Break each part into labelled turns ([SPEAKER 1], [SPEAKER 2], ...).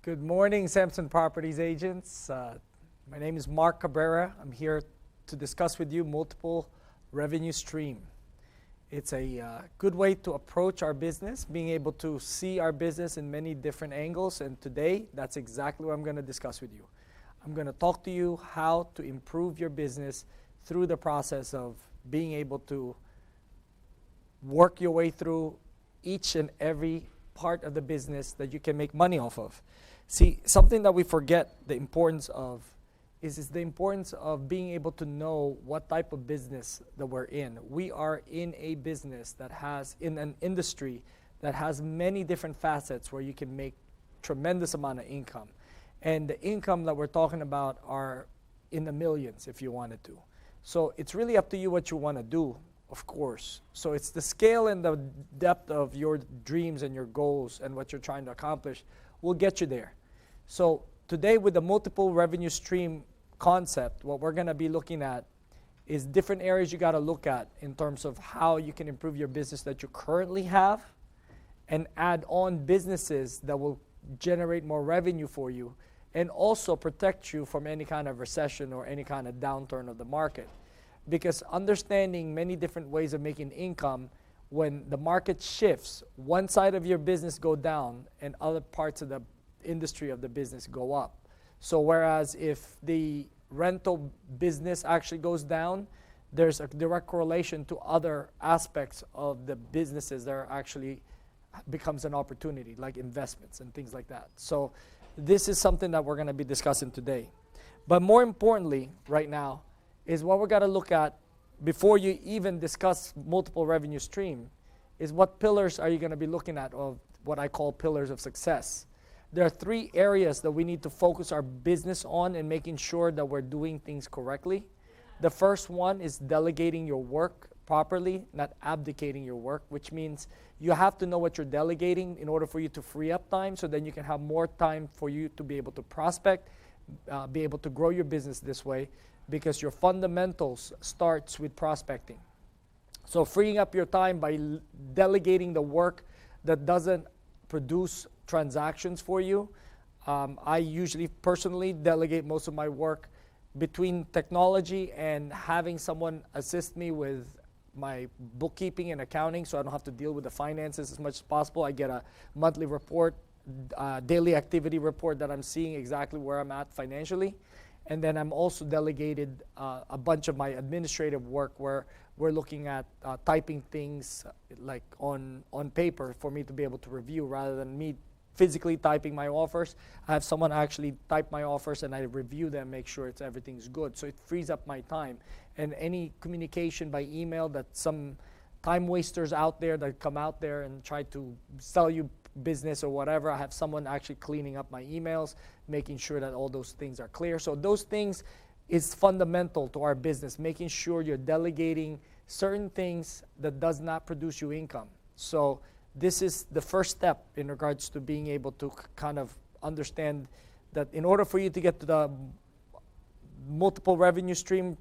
[SPEAKER 1] Good morning, Sampson Properties agents. My name is Mark Cabrera. I'm here to discuss with you multiple revenue stream. It's a good way to approach our business, being able to see our business in many different angles, and today that's exactly what I'm going to discuss with you. I'm going to talk to you how to improve your business through the process of being able to work your way through each and every part of the business that you can make money off of. See, something that we forget the importance of is the importance of being able to know what type of business that we're in. We are in a business that has, in an industry that has many different facets where you can make tremendous amount of income. And the income that we're talking about are in the millions if you wanted to. So it's really up to you what you want to do, of course. So it's the scale and the depth of your dreams and your goals and what you're trying to accomplish will get you there. So today with the multiple revenue stream concept, what we're going to be looking at is different areas you got to look at in terms of how you can improve your business that you currently have and add on businesses that will generate more revenue for you and also protect you from any kind of recession or any kind of downturn of the market. Because understanding many different ways of making income, when the market shifts, one side of your business go down and other parts of the industry of the business go up. So whereas if the rental business actually goes down, there's a direct correlation to other aspects of the businesses that are actually becomes an opportunity, like investments and things like that. So this is something that we're going to be discussing today. But more importantly, right now, is what we're going to look at before you even discuss multiple revenue stream is what pillars are you going to be looking at of what I call pillars of success. There are three areas that we need to focus our business on and making sure that we're doing things correctly. The first one is delegating your work properly, not abdicating your work, which means you have to know what you're delegating in order for you to free up time so then you can have more time for you to be able to prospect, be able to grow your business this way, because your fundamentals starts with prospecting. So freeing up your time by delegating the work that doesn't produce transactions for you. I usually personally delegate most of my work between technology and having someone assist me with my bookkeeping and accounting so I don't have to deal with the finances as much as possible. I get a monthly report, daily activity report that I'm seeing exactly where I'm at financially. And then I'm also delegated a bunch of my administrative work where we're looking at typing things like on paper for me to be able to review rather than me physically typing my offers. I have someone actually type my offers and I review them, make sure everything's good. So it frees up my time. And any communication by email that some time wasters out there that come out there and try to sell you business or whatever, I have someone actually cleaning up my emails, making sure that all those things are clear. So those things is fundamental to our business, making sure you're delegating certain things that does not produce you income. So this is the first step in regards to being able to kind of understand that in order for you to get to the multiple revenue stream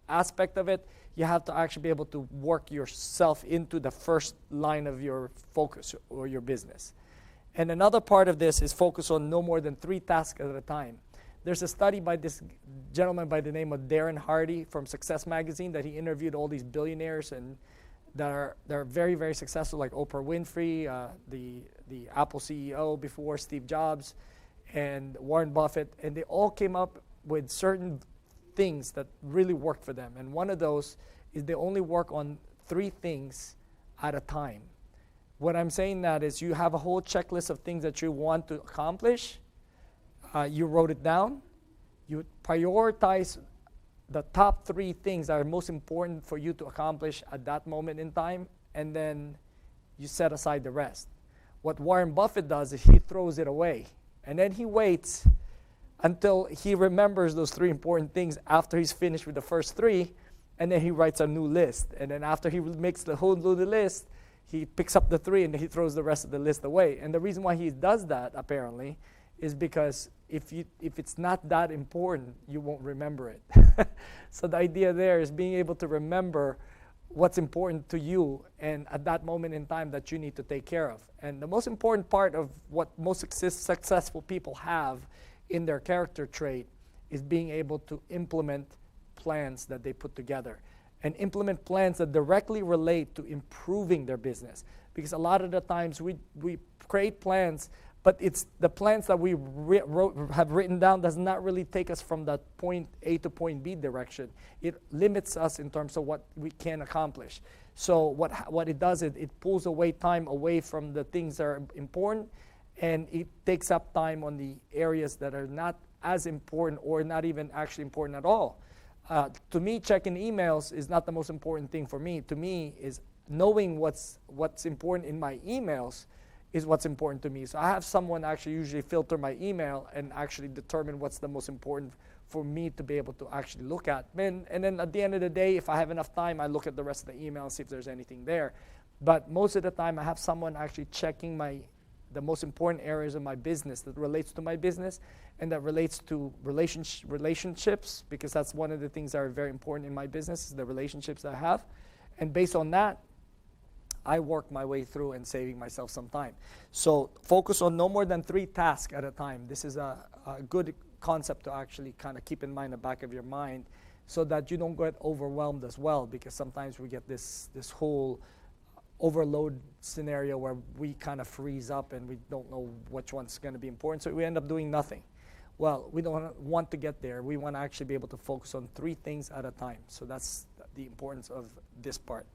[SPEAKER 1] aspect of it, you have to actually be able to work yourself into the first line of your focus or your business. And another part of this is focus on no more than 3 tasks at a time. There's a study by this gentleman by the name of Darren Hardy from Success Magazine that he interviewed all these billionaires and they're very, very successful, like Oprah Winfrey, the Apple CEO before, Steve Jobs, and Warren Buffett, and they all came up with certain things that really worked for them. And one of those is they only work on 3 things at a time. What I'm saying that is you have a whole checklist of things that you want to accomplish. You wrote it down. You prioritize the top 3 things that are most important for you to accomplish at that moment in time, and then you set aside the rest. What Warren Buffett does is he throws it away, and then he waits until he remembers those 3 important things after he's finished with the first 3, and then he writes a new list. And then after he makes the whole new list, he picks up the 3 and he throws the rest of the list away. And the reason why he does that, apparently, is because if it's not that important, you won't remember it. So the idea there is being able to remember what's important to you and at that moment in time that you need to take care of. And the most important part of what most successful people have in their character trait is being able to implement plans that they put together and implement plans that directly relate to improving their business. Because a lot of the times we create plans, but it's the plans that we have written down does not really take us from that point A to point B direction. It limits us in terms of what we can accomplish. So what it does is it pulls away time away from the things that are important, and it takes up time on the areas that are not as important or not even actually important at all. To me, checking emails is not the most important thing for me. To me, is knowing what's important in my emails is what's important to me. So I have someone actually usually filter my email and actually determine what's the most important for me to be able to actually look at. And then at the end of the day, if I have enough time, I look at the rest of the email and see if there's anything there. But most of the time, I have someone actually checking the most important areas of my business that relates to my business and that relates to relationships, because that's one of the things that are very important in my business, is the relationships that I have. And based on that, I work my way through and saving myself some time. So focus on no more than 3 tasks at a time. This is a good concept to actually kind of keep in mind in the back of your mind so that you don't get overwhelmed as well, because sometimes we get this whole overload scenario where we kind of freeze up and we don't know which one's going to be important, so we end up doing nothing. Well, we don't want to get there. We want to actually be able to focus on 3 things at a time. So that's the importance of this part.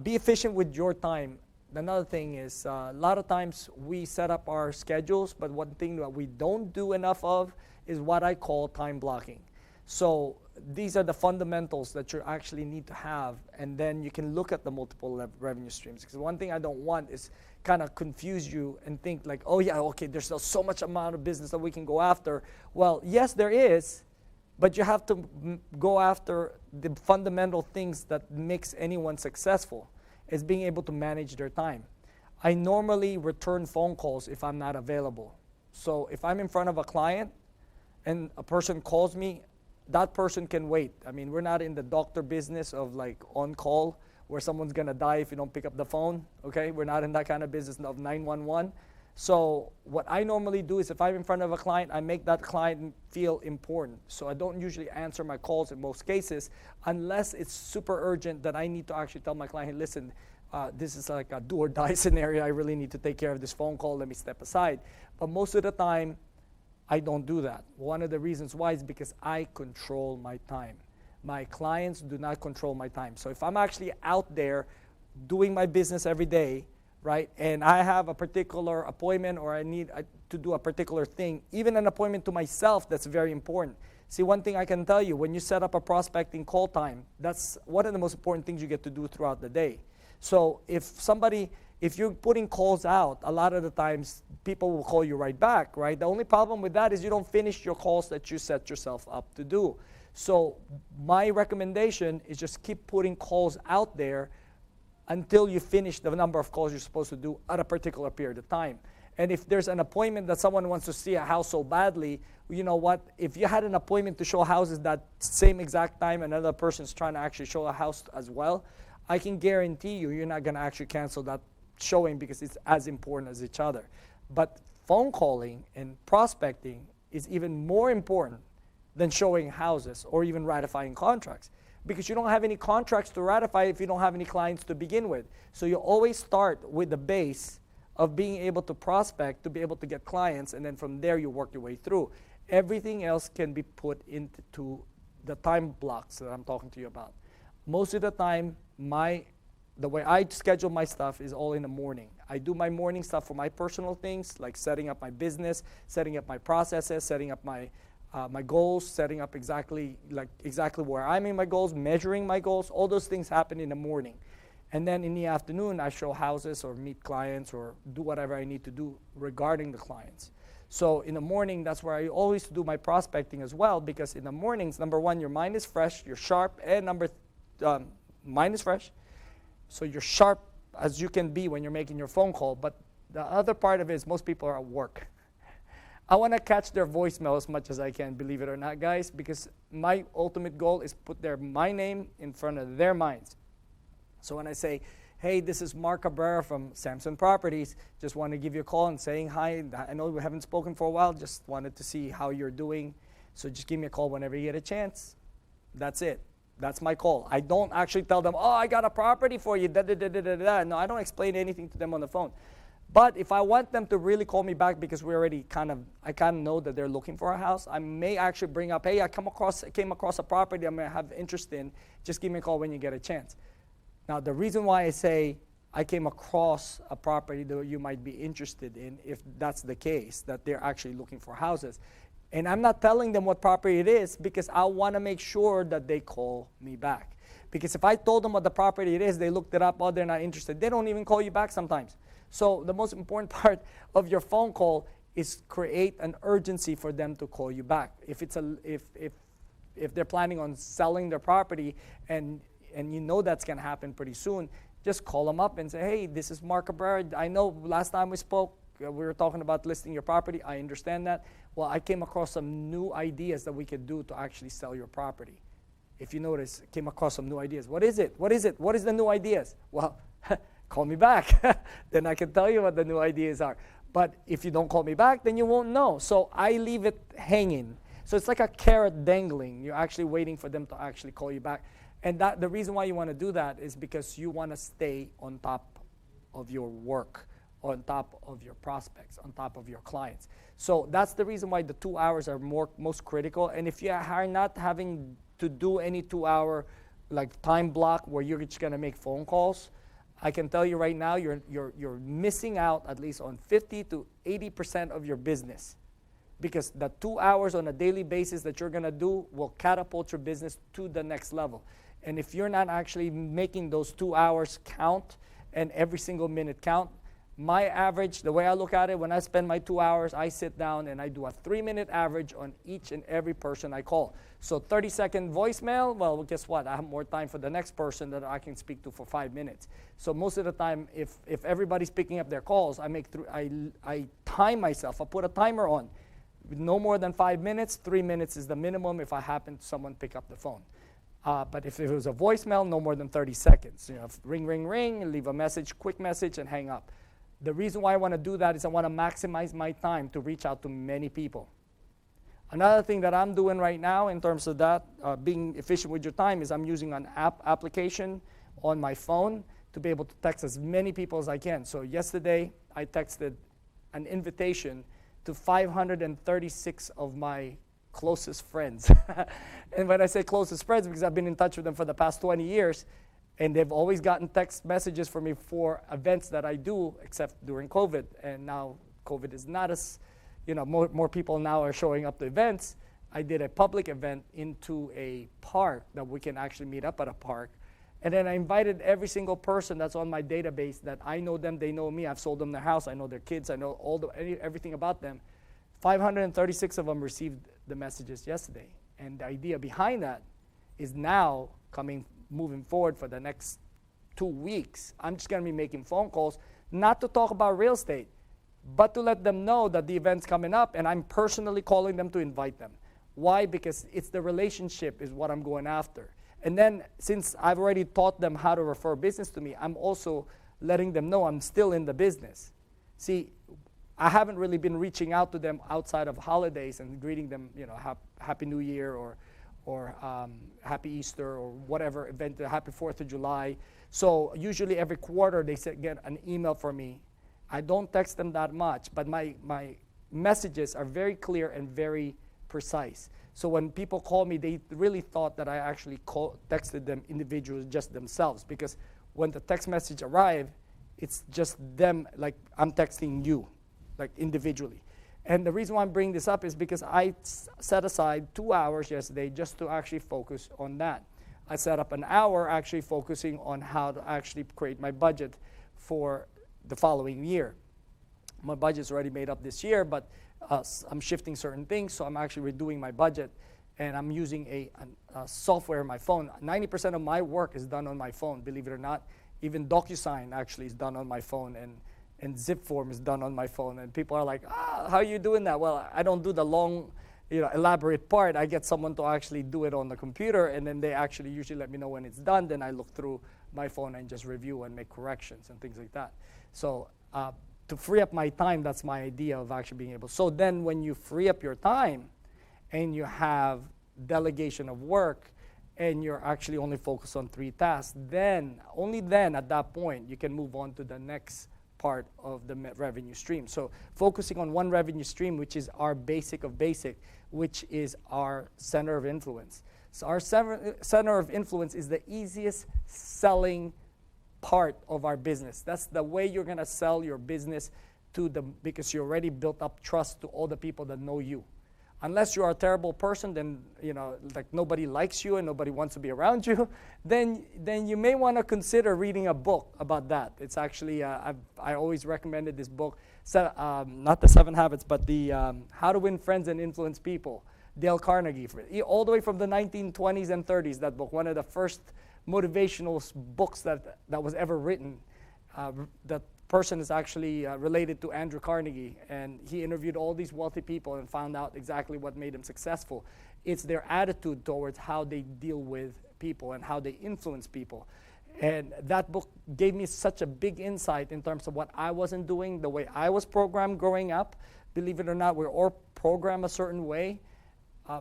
[SPEAKER 1] Be efficient with your time. Another thing is a lot of times we set up our schedules, but one thing that we don't do enough of is what I call time blocking. So these are the fundamentals that you actually need to have, and then you can look at the multiple revenue streams. Because one thing I don't want is kind of confuse you and think like, oh yeah, okay, there's still so much amount of business that we can go after. Well, yes, there is, but you have to go after the fundamental things that makes anyone successful, is being able to manage their time. I normally return phone calls if I'm not available. So if I'm in front of a client and a person calls me, that person can wait. I mean, we're not in the doctor business of like on call where someone's gonna die if you don't pick up the phone, okay? We're not in that kind of business of 911. So what I normally do is if I'm in front of a client, I make that client feel important. So I don't usually answer my calls in most cases unless it's super urgent that I need to actually tell my client, hey, listen, this is like a do or die scenario. I really need to take care of this phone call. Let me step aside. But most of the time, I don't do that. One of the reasons why is because I control my time. My clients do not control my time. So if I'm actually out there doing my business every day, right, and I have a particular appointment or I need to do a particular thing, even an appointment to myself, that's very important. See, one thing I can tell you, when you set up a prospecting call time, that's one of the most important things you get to do throughout the day. So if you're putting calls out, a lot of the times people will call you right back, right? The only problem with that is you don't finish your calls that you set yourself up to do. So my recommendation is just keep putting calls out there until you finish the number of calls you're supposed to do at a particular period of time. And if there's an appointment that someone wants to see a house so badly, you know what? If you had an appointment to show houses that same exact time, another person's trying to actually show a house as well, I can guarantee you're not going to actually cancel that showing because it's as important as each other. But phone calling and prospecting is even more important than showing houses or even ratifying contracts, because you don't have any contracts to ratify if you don't have any clients to begin with. So you always start with the base of being able to prospect to be able to get clients, and then from there you work your way through. Everything else can be put into the time blocks that I'm talking to you about. Most of the time, the way I schedule my stuff is all in the morning. I do my morning stuff for my personal things, like setting up my business, setting up my processes, setting up my goals, setting up exactly where I'm in my goals, measuring my goals. All those things happen in the morning. And then in the afternoon, I show houses or meet clients or do whatever I need to do regarding the clients. So in the morning, that's where I always do my prospecting as well, because in the mornings, number one, your mind is fresh, you're sharp, and mind is fresh. So you're sharp as you can be when you're making your phone call. But the other part of it is most people are at work. I want to catch their voicemail as much as I can, believe it or not, guys, because my ultimate goal is put my name in front of their minds. So when I say, hey, this is Mark Cabrera from Samson Properties, just want to give you a call and saying hi. I know we haven't spoken for a while, just wanted to see how you're doing. So just give me a call whenever you get a chance. That's it. That's my call. I don't actually tell them, oh, I got a property for you, da da da da da da. No, I don't explain anything to them on the phone. But if I want them to really call me back because we already I kind of know that they're looking for a house, I may actually bring up, hey, I came across a property I'm going to have interest in. Just give me a call when you get a chance. Now, the reason why I say I came across a property that you might be interested in, if that's the case, that they're actually looking for houses, and I'm not telling them what property it is because I want to make sure that they call me back. Because if I told them what the property it is, they looked it up, oh, they're not interested. They don't even call you back sometimes. So the most important part of your phone call is create an urgency for them to call you back. If they're planning on selling their property and you know that's going to happen pretty soon, just call them up and say, hey, this is Mark Cabrera. I know last time we spoke, we were talking about listing your property. I understand that. Well, I came across some new ideas that we could do to actually sell your property. If you notice, came across some new ideas. What is it? What is it? What is the new ideas? Well, call me back. Then I can tell you what the new ideas are. But if you don't call me back, then you won't know. So I leave it hanging. So it's like a carrot dangling. You're actually waiting for them to actually call you back. And the reason why you want to do that is because you want to stay on top of your work, on top of your prospects, on top of your clients. So that's the reason why the 2 hours are most critical. And if you are not having to do any 2 hour like time block where you're just going to make phone calls, I can tell you right now you're missing out at least on 50 to 80% of your business. Because the 2 hours on a daily basis that you're going to do will catapult your business to the next level. And if you're not actually making those 2 hours count and every single minute count, my average, the way I look at it, when I spend my 2 hours, I sit down and I do a 3-minute average on each and every person I call. So 30-second voicemail, well, guess what? I have more time for the next person that I can speak to for 5 minutes. So most of the time, if everybody's picking up their calls, I time myself. I put a timer on. No more than 5 minutes. 3 minutes is the minimum if I happen to someone pick up the phone. But if it was a voicemail, no more than 30 seconds. You know, ring, ring, ring, leave a message, quick message, and hang up. The reason why I want to do that is I want to maximize my time to reach out to many people. Another thing that I'm doing right now in terms of that, being efficient with your time, is I'm using an application on my phone to be able to text as many people as I can. So yesterday, I texted an invitation to 536 of my closest friends. And when I say closest friends, because I've been in touch with them for the past 20 years, and they've always gotten text messages from me for events that I do, except during COVID. And now COVID is not as, more people now are showing up to events. I did a public event into a park that we can actually meet up at a park. And then I invited every single person that's on my database that I know them, they know me, I've sold them their house, I know their kids, I know everything about them. 536 of them received the messages yesterday. And the idea behind that is now moving forward for the next 2 weeks, I'm just going to be making phone calls, not to talk about real estate, but to let them know that the event's coming up, and I'm personally calling them to invite them. Why? Because it's the relationship is what I'm going after. And then since I've already taught them how to refer business to me, I'm also letting them know I'm still in the business. See, I haven't really been reaching out to them outside of holidays and greeting them, Happy New Year or Happy Easter or whatever event, Happy 4th of July. So usually every quarter they get an email from me. I don't text them that much, but my messages are very clear and very precise. So when people call me, they really thought that I actually texted them individually, just themselves, because when the text message arrived, it's just them, like I'm texting you, like individually. And the reason why I'm bringing this up is because I set aside 2 hours yesterday just to actually focus on that. I set up an hour actually focusing on how to actually create my budget for the following year. My budget's already made up this year, but I'm shifting certain things, so I'm actually redoing my budget, and I'm using a software on my phone. 90% of my work is done on my phone, believe it or not. Even DocuSign actually is done on my phone, and ZipForm is done on my phone. And people are like, how are you doing that? Well, I don't do the long, elaborate part. I get someone to actually do it on the computer, and then they actually usually let me know when it's done. Then I look through my phone and just review and make corrections and things like that. So to free up my time, that's my idea of actually being able. So then when you free up your time and you have delegation of work and you're actually only focused on 3 tasks, then, only then at that point, you can move on to the next part of the revenue stream. So focusing on one revenue stream, which is our basic of basic, which is our center of influence. So our center of influence is the easiest selling part of our business. That's the way you're going to sell your business to them, because you already built up trust to all the people that know you. Unless you are a terrible person, then, you know, like nobody likes you and nobody wants to be around you, then you may want to consider reading a book about that. It's actually, I always recommended this book, not the 7 Habits, but the How to Win Friends and Influence People, Dale Carnegie, all the way from the 1920s and 30s, that book, one of the first motivational books that was ever written. That person is actually related to Andrew Carnegie, and he interviewed all these wealthy people and found out exactly what made them successful. It's their attitude towards how they deal with people and how they influence people. And that book gave me such a big insight in terms of what I wasn't doing, the way I was programmed growing up. Believe it or not, we're all programmed a certain way.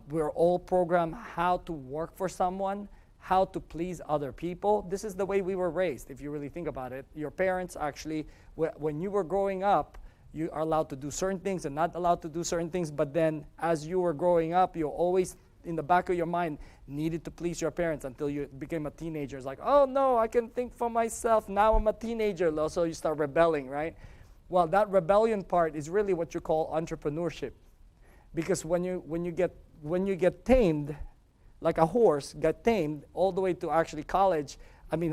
[SPEAKER 1] We're all programmed how to work for someone, how to please other people. This is the way we were raised, if you really think about it. Your parents actually, when you were growing up, you are allowed to do certain things and not allowed to do certain things, but then as you were growing up, you always, in the back of your mind, needed to please your parents until you became a teenager. It's like, oh no, I can think for myself, now I'm a teenager, so you start rebelling, right? Well, that rebellion part is really what you call entrepreneurship. Because when you get tamed, like a horse, got tamed all the way to actually college,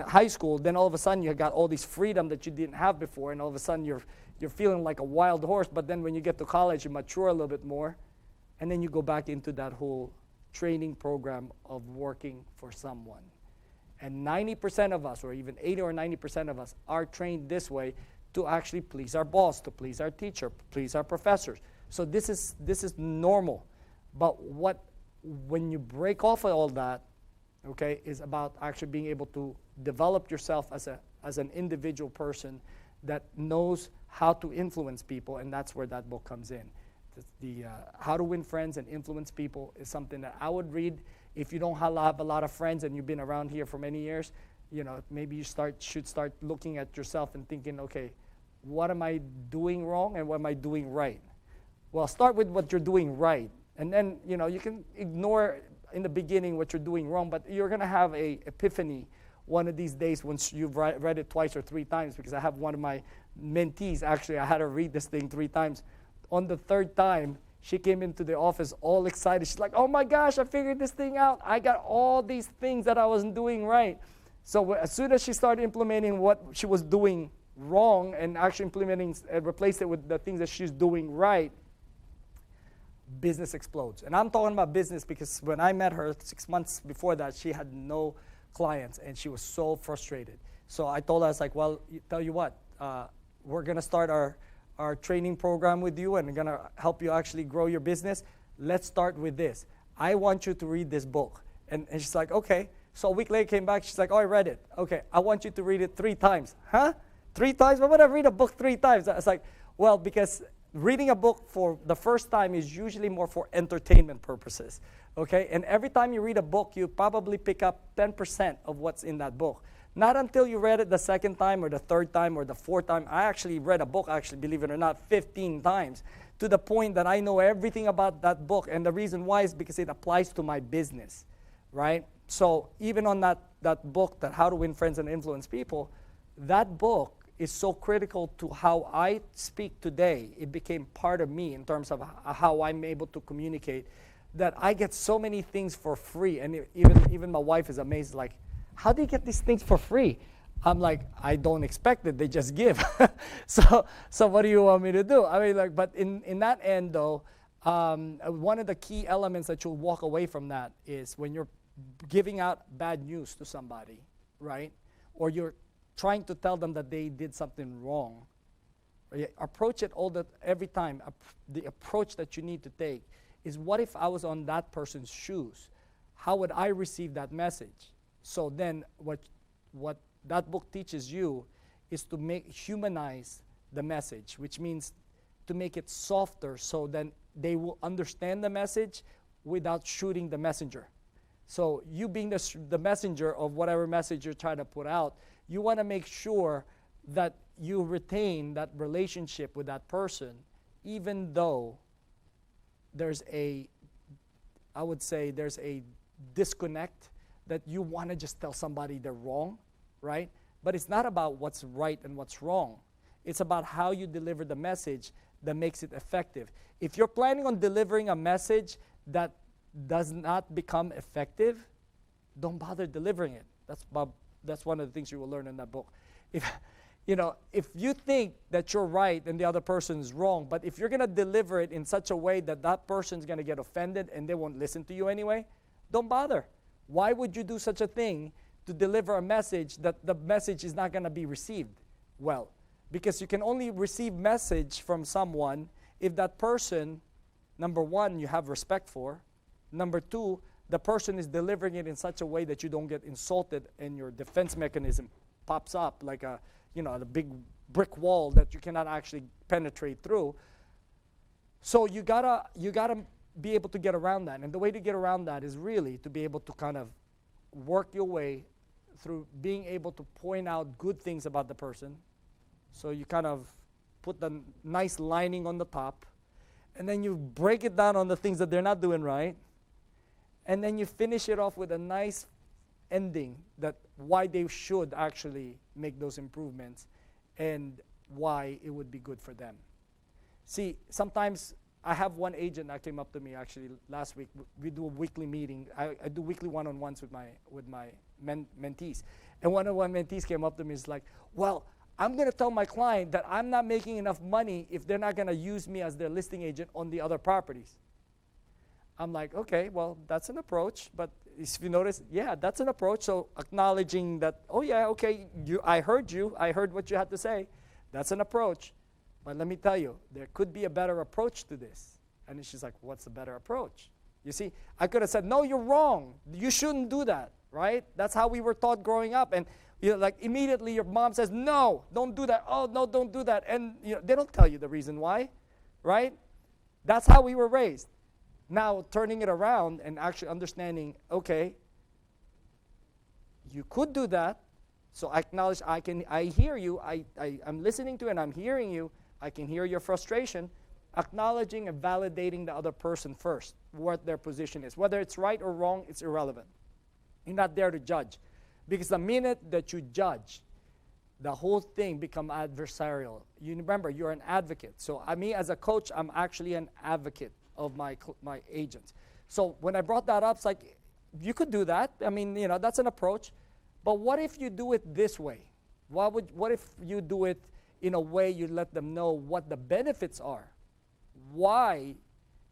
[SPEAKER 1] high school, then all of a sudden you got all this freedom that you didn't have before, and all of a sudden you're feeling like a wild horse. But then when you get to college, you mature a little bit more, and then you go back into that whole training program of working for someone. And 90% of us, or even 80 or 90% of us, are trained this way to actually please our boss, to please our teacher, please our professors. So this is normal. But when you break off of all that, okay, is about actually being able to develop yourself as an individual person that knows how to influence people, and that's where that book comes in. The How to Win Friends and Influence People is something that I would read if you don't have a lot of friends and you've been around here for many years. You know, maybe you should start looking at yourself and thinking, okay, what am I doing wrong and what am I doing right? Well, start with what you're doing right. And then, you know, you can ignore in the beginning what you're doing wrong, but you're going to have a epiphany one of these days once you've read it 2 or 3 times, because I have one of my mentees, actually, I had her read this thing 3 times. On the 3rd time, she came into the office all excited. She's like, oh my gosh, I figured this thing out. I got all these things that I wasn't doing right. So as soon as she started implementing what she was doing wrong and actually implementing, replaced it with the things that she's doing right, business explodes. And I'm talking about business because when I met her 6 months before that, she had no clients and she was so frustrated. So I told her, I was like, well, tell you what, we're going to start our training program with you and we're going to help you actually grow your business. Let's start with this. I want you to read this book. And she's like, okay. So a week later came back, she's like, oh, I read it. Okay, I want you to read it 3 times. Huh? 3 times? Why would I read a book 3 times? I was like, well, because reading a book for the first time is usually more for entertainment purposes, okay? And every time you read a book, you probably pick up 10% of what's in that book. Not until you read it the 2nd time or the 3rd time or the 4th time. I actually read a book, believe it or not, 15 times, to the point that I know everything about that book. And the reason why is because it applies to my business, right? So even on that book, that How to Win Friends and Influence People, that book is so critical to how I speak today. It became part of me in terms of how I'm able to communicate, that I get so many things for free. And even my wife is amazed, like, how do you get these things for free? I'm like, I don't expect it, they just give. So what do you want me to do? But in that end though, one of the key elements that you'll walk away from that is when you're giving out bad news to somebody, right? Or you're trying to tell them that they did something wrong. Approach it every time. The approach that you need to take is, what if I was on that person's shoes? How would I receive that message? So then what that book teaches you is to humanize the message, which means to make it softer so then they will understand the message without shooting the messenger. So you being the messenger of whatever message you're trying to put out, you want to make sure that you retain that relationship with that person, even though there's I would say there's a disconnect that you want to just tell somebody they're wrong, right? But it's not about what's right and what's wrong. It's about how you deliver the message that makes it effective. If you're planning on delivering a message that does not become effective, don't bother delivering it. That's one of the things you will learn in that book. If you think that you're right and the other person is wrong, but if you're going to deliver it in such a way that that person's going to get offended and they won't listen to you anyway, don't bother. Why would you do such a thing to deliver a message that the message is not going to be received well? Because you can only receive message from someone if that person, number one, you have respect for. Number two, the person is delivering it in such a way that you don't get insulted and your defense mechanism pops up like a big brick wall that you cannot actually penetrate through. So you gotta be able to get around that. And the way to get around that is really to be able to kind of work your way through being able to point out good things about the person. So you kind of put the nice lining on the top, and then you break it down on the things that they're not doing right, and then you finish it off with a nice ending that why they should actually make those improvements and why it would be good for them. See, sometimes I have one agent that came up to me actually last week. We do a weekly meeting. I do weekly one-on-ones with my mentees. And one of my mentees came up to me and is like, well, I'm going to tell my client that I'm not making enough money if they're not going to use me as their listing agent on the other properties. I'm like, okay, well, that's an approach. But if you notice, yeah, that's an approach. So acknowledging that, oh, yeah, okay, I heard you. I heard what you had to say. That's an approach. But let me tell you, there could be a better approach to this. And she's like, what's the better approach? You see, I could have said, no, you're wrong. You shouldn't do that, right? That's how we were taught growing up. And like immediately your mom says, no, don't do that. Oh, no, don't do that. And they don't tell you the reason why, right? That's how we were raised. Now turning it around and actually understanding, okay, you could do that. So I acknowledge I hear you. I'm listening to and I'm hearing you. I can hear your frustration. Acknowledging and validating the other person first, what their position is. Whether it's right or wrong, it's irrelevant. You're not there to judge. Because the minute that you judge, the whole thing becomes adversarial. You remember, you're an advocate. So me as a coach, I'm actually an advocate of my agents. So when I brought that up, it's like, you could do that. I mean, that's an approach. But what if you do it this way? What if you do it in a way you let them know what the benefits are? Why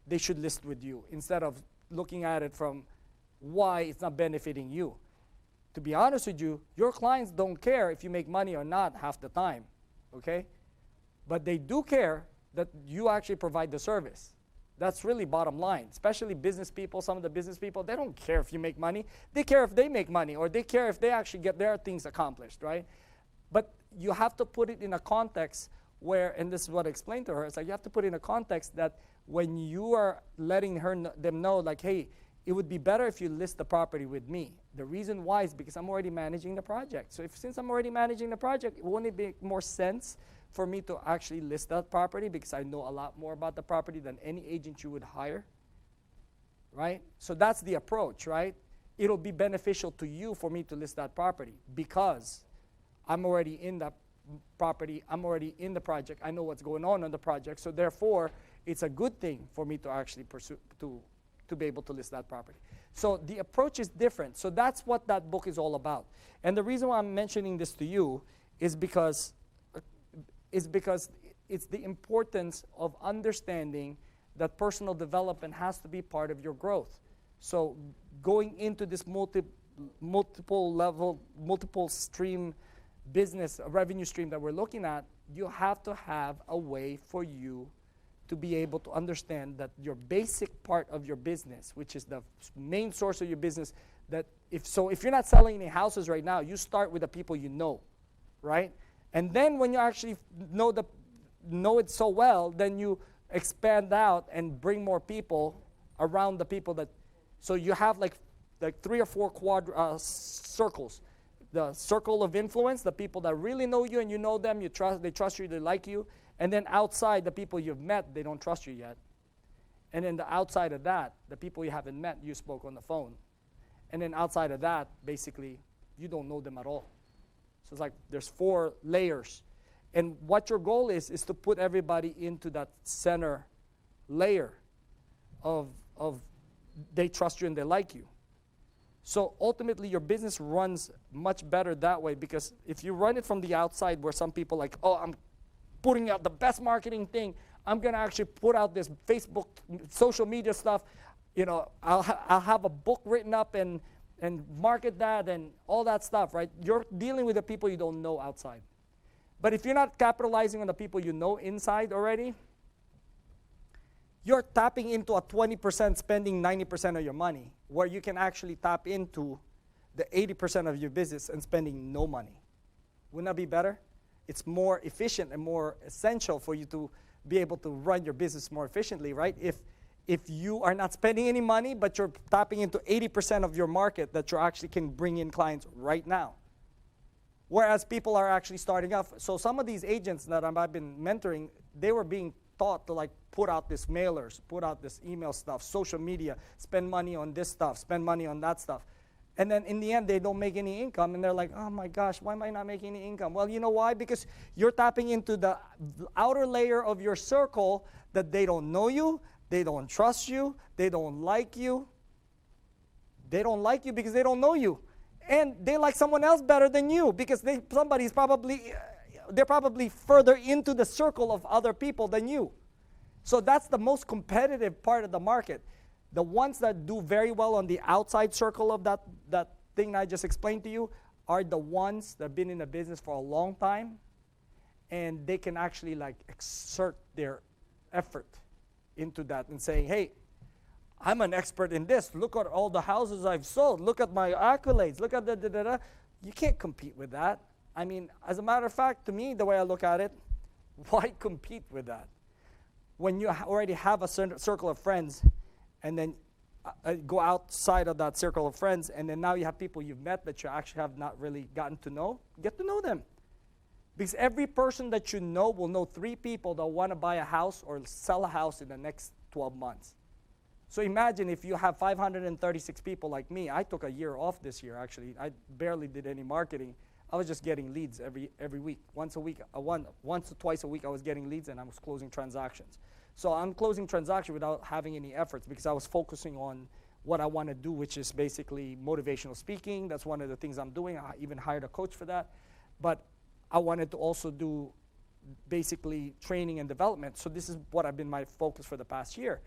[SPEAKER 1] they should list with you instead of looking at it from why it's not benefiting you. To be honest with you, your clients don't care if you make money or not half the time, okay? But they do care that you actually provide the service. That's really bottom line, especially business people. Some of the business people, they don't care if you make money. They care if they make money, or they care if they actually get their things accomplished, right? But you have to put it in a context where, and this is what I explained to her, it's like you have to put it in a context that when you are letting them know, like, hey, it would be better if you list the property with me. The reason why is because I'm already managing the project. So since I'm already managing the project, won't it make more sense for me to actually list that property because I know a lot more about the property than any agent you would hire, right? So that's the approach, right? It'll be beneficial to you for me to list that property because I'm already in that property, I'm already in the project, I know what's going on the project, so therefore, it's a good thing for me to actually pursue, to be able to list that property. So the approach is different. So that's what that book is all about. And the reason why I'm mentioning this to you is because it's the importance of understanding that personal development has to be part of your growth. So going into this multiple level, multiple stream business, revenue stream that we're looking at, you have to have a way for you to be able to understand that your basic part of your business, which is the main source of your business, that if you're not selling any houses right now, you start with the people you know, right? And then when you actually know it so well, then you expand out and bring more people around the people that, so you have like 3 or 4 circles. The circle of influence, the people that really know you and you know them, they trust you, they like you. And then outside, the people you've met, they don't trust you yet. And then the outside of that, the people you haven't met, you spoke on the phone. And then outside of that, basically, you don't know them at all. So it's like there's 4 layers. And what your goal is to put everybody into that center layer of they trust you and they like you. So ultimately, your business runs much better that way, because if you run it from the outside where some people like, oh, I'm putting out the best marketing thing, I'm going to actually put out this Facebook, social media stuff, I'll have a book written up and market that and all that stuff, right? You're dealing with the people you don't know outside. But if you're not capitalizing on the people you know inside already, you're tapping into a 20% spending 90% of your money, where you can actually tap into the 80% of your business and spending no money. Wouldn't that be better? It's more efficient and more essential for you to be able to run your business more efficiently, right? If you are not spending any money, but you're tapping into 80% of your market that you actually can bring in clients right now. Whereas people are actually starting off. So some of these agents that I've been mentoring, they were being taught to like put out these mailers, put out this email stuff, social media, spend money on this stuff, spend money on that stuff. And then in the end, they don't make any income. And they're like, oh my gosh, why am I not making any income? Well, you know why? Because you're tapping into the outer layer of your circle that they don't know you, they don't trust you, they don't like you. They don't like you because they don't know you. And they like someone else better than you because they're probably further into the circle of other people than you. So that's the most competitive part of the market. The ones that do very well on the outside circle of that thing I just explained to you are the ones that have been in the business for a long time, and they can actually like exert their effort into that and saying, hey, I'm an expert in this. Look at all the houses I've sold. Look at my accolades. Look at the. You can't compete with that. I mean, as a matter of fact, to me, the way I look at it, why compete with that? When you already have a circle of friends, and then go outside of that circle of friends, and then now you have people you've met that you actually have not really gotten to know, get to know them. Because every person that you know will know 3 people that want to buy a house or sell a house in the next 12 months. So imagine if you have 536 people like me. I took a year off this year, actually. I barely did any marketing. I was just getting leads every week. Once or twice a week, I was getting leads, and I was closing transactions. So I'm closing transactions without having any efforts because I was focusing on what I want to do, which is basically motivational speaking. That's one of the things I'm doing. I even hired a coach for that. But I wanted to also do basically training and development. So this is what I've been my focus for the past year.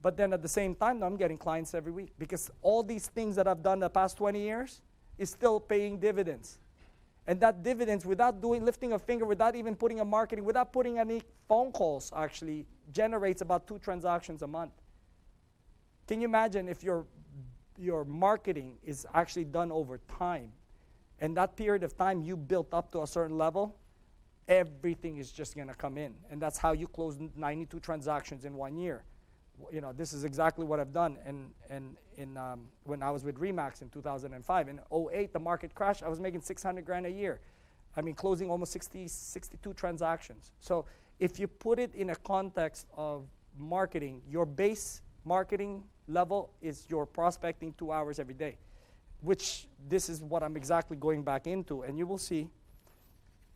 [SPEAKER 1] But then at the same time, I'm getting clients every week because all these things that I've done the past 20 years is still paying dividends. And that dividends, without lifting a finger, without even putting a marketing, without putting any phone calls, actually generates about 2 transactions a month. Can you imagine if your marketing is actually done over time, and that period of time you built up to a certain level, everything is just going to come in. And that's how you close 92 transactions in 1 year. You know, this is exactly what I've done. And when I was with Remax in 2005, in 2008, the market crashed. I was making $600,000 a year. I mean, closing almost 62 transactions. So if you put it in a context of marketing, your base marketing level is your prospecting 2 hours every day, which this is what I'm exactly going back into. And you'll see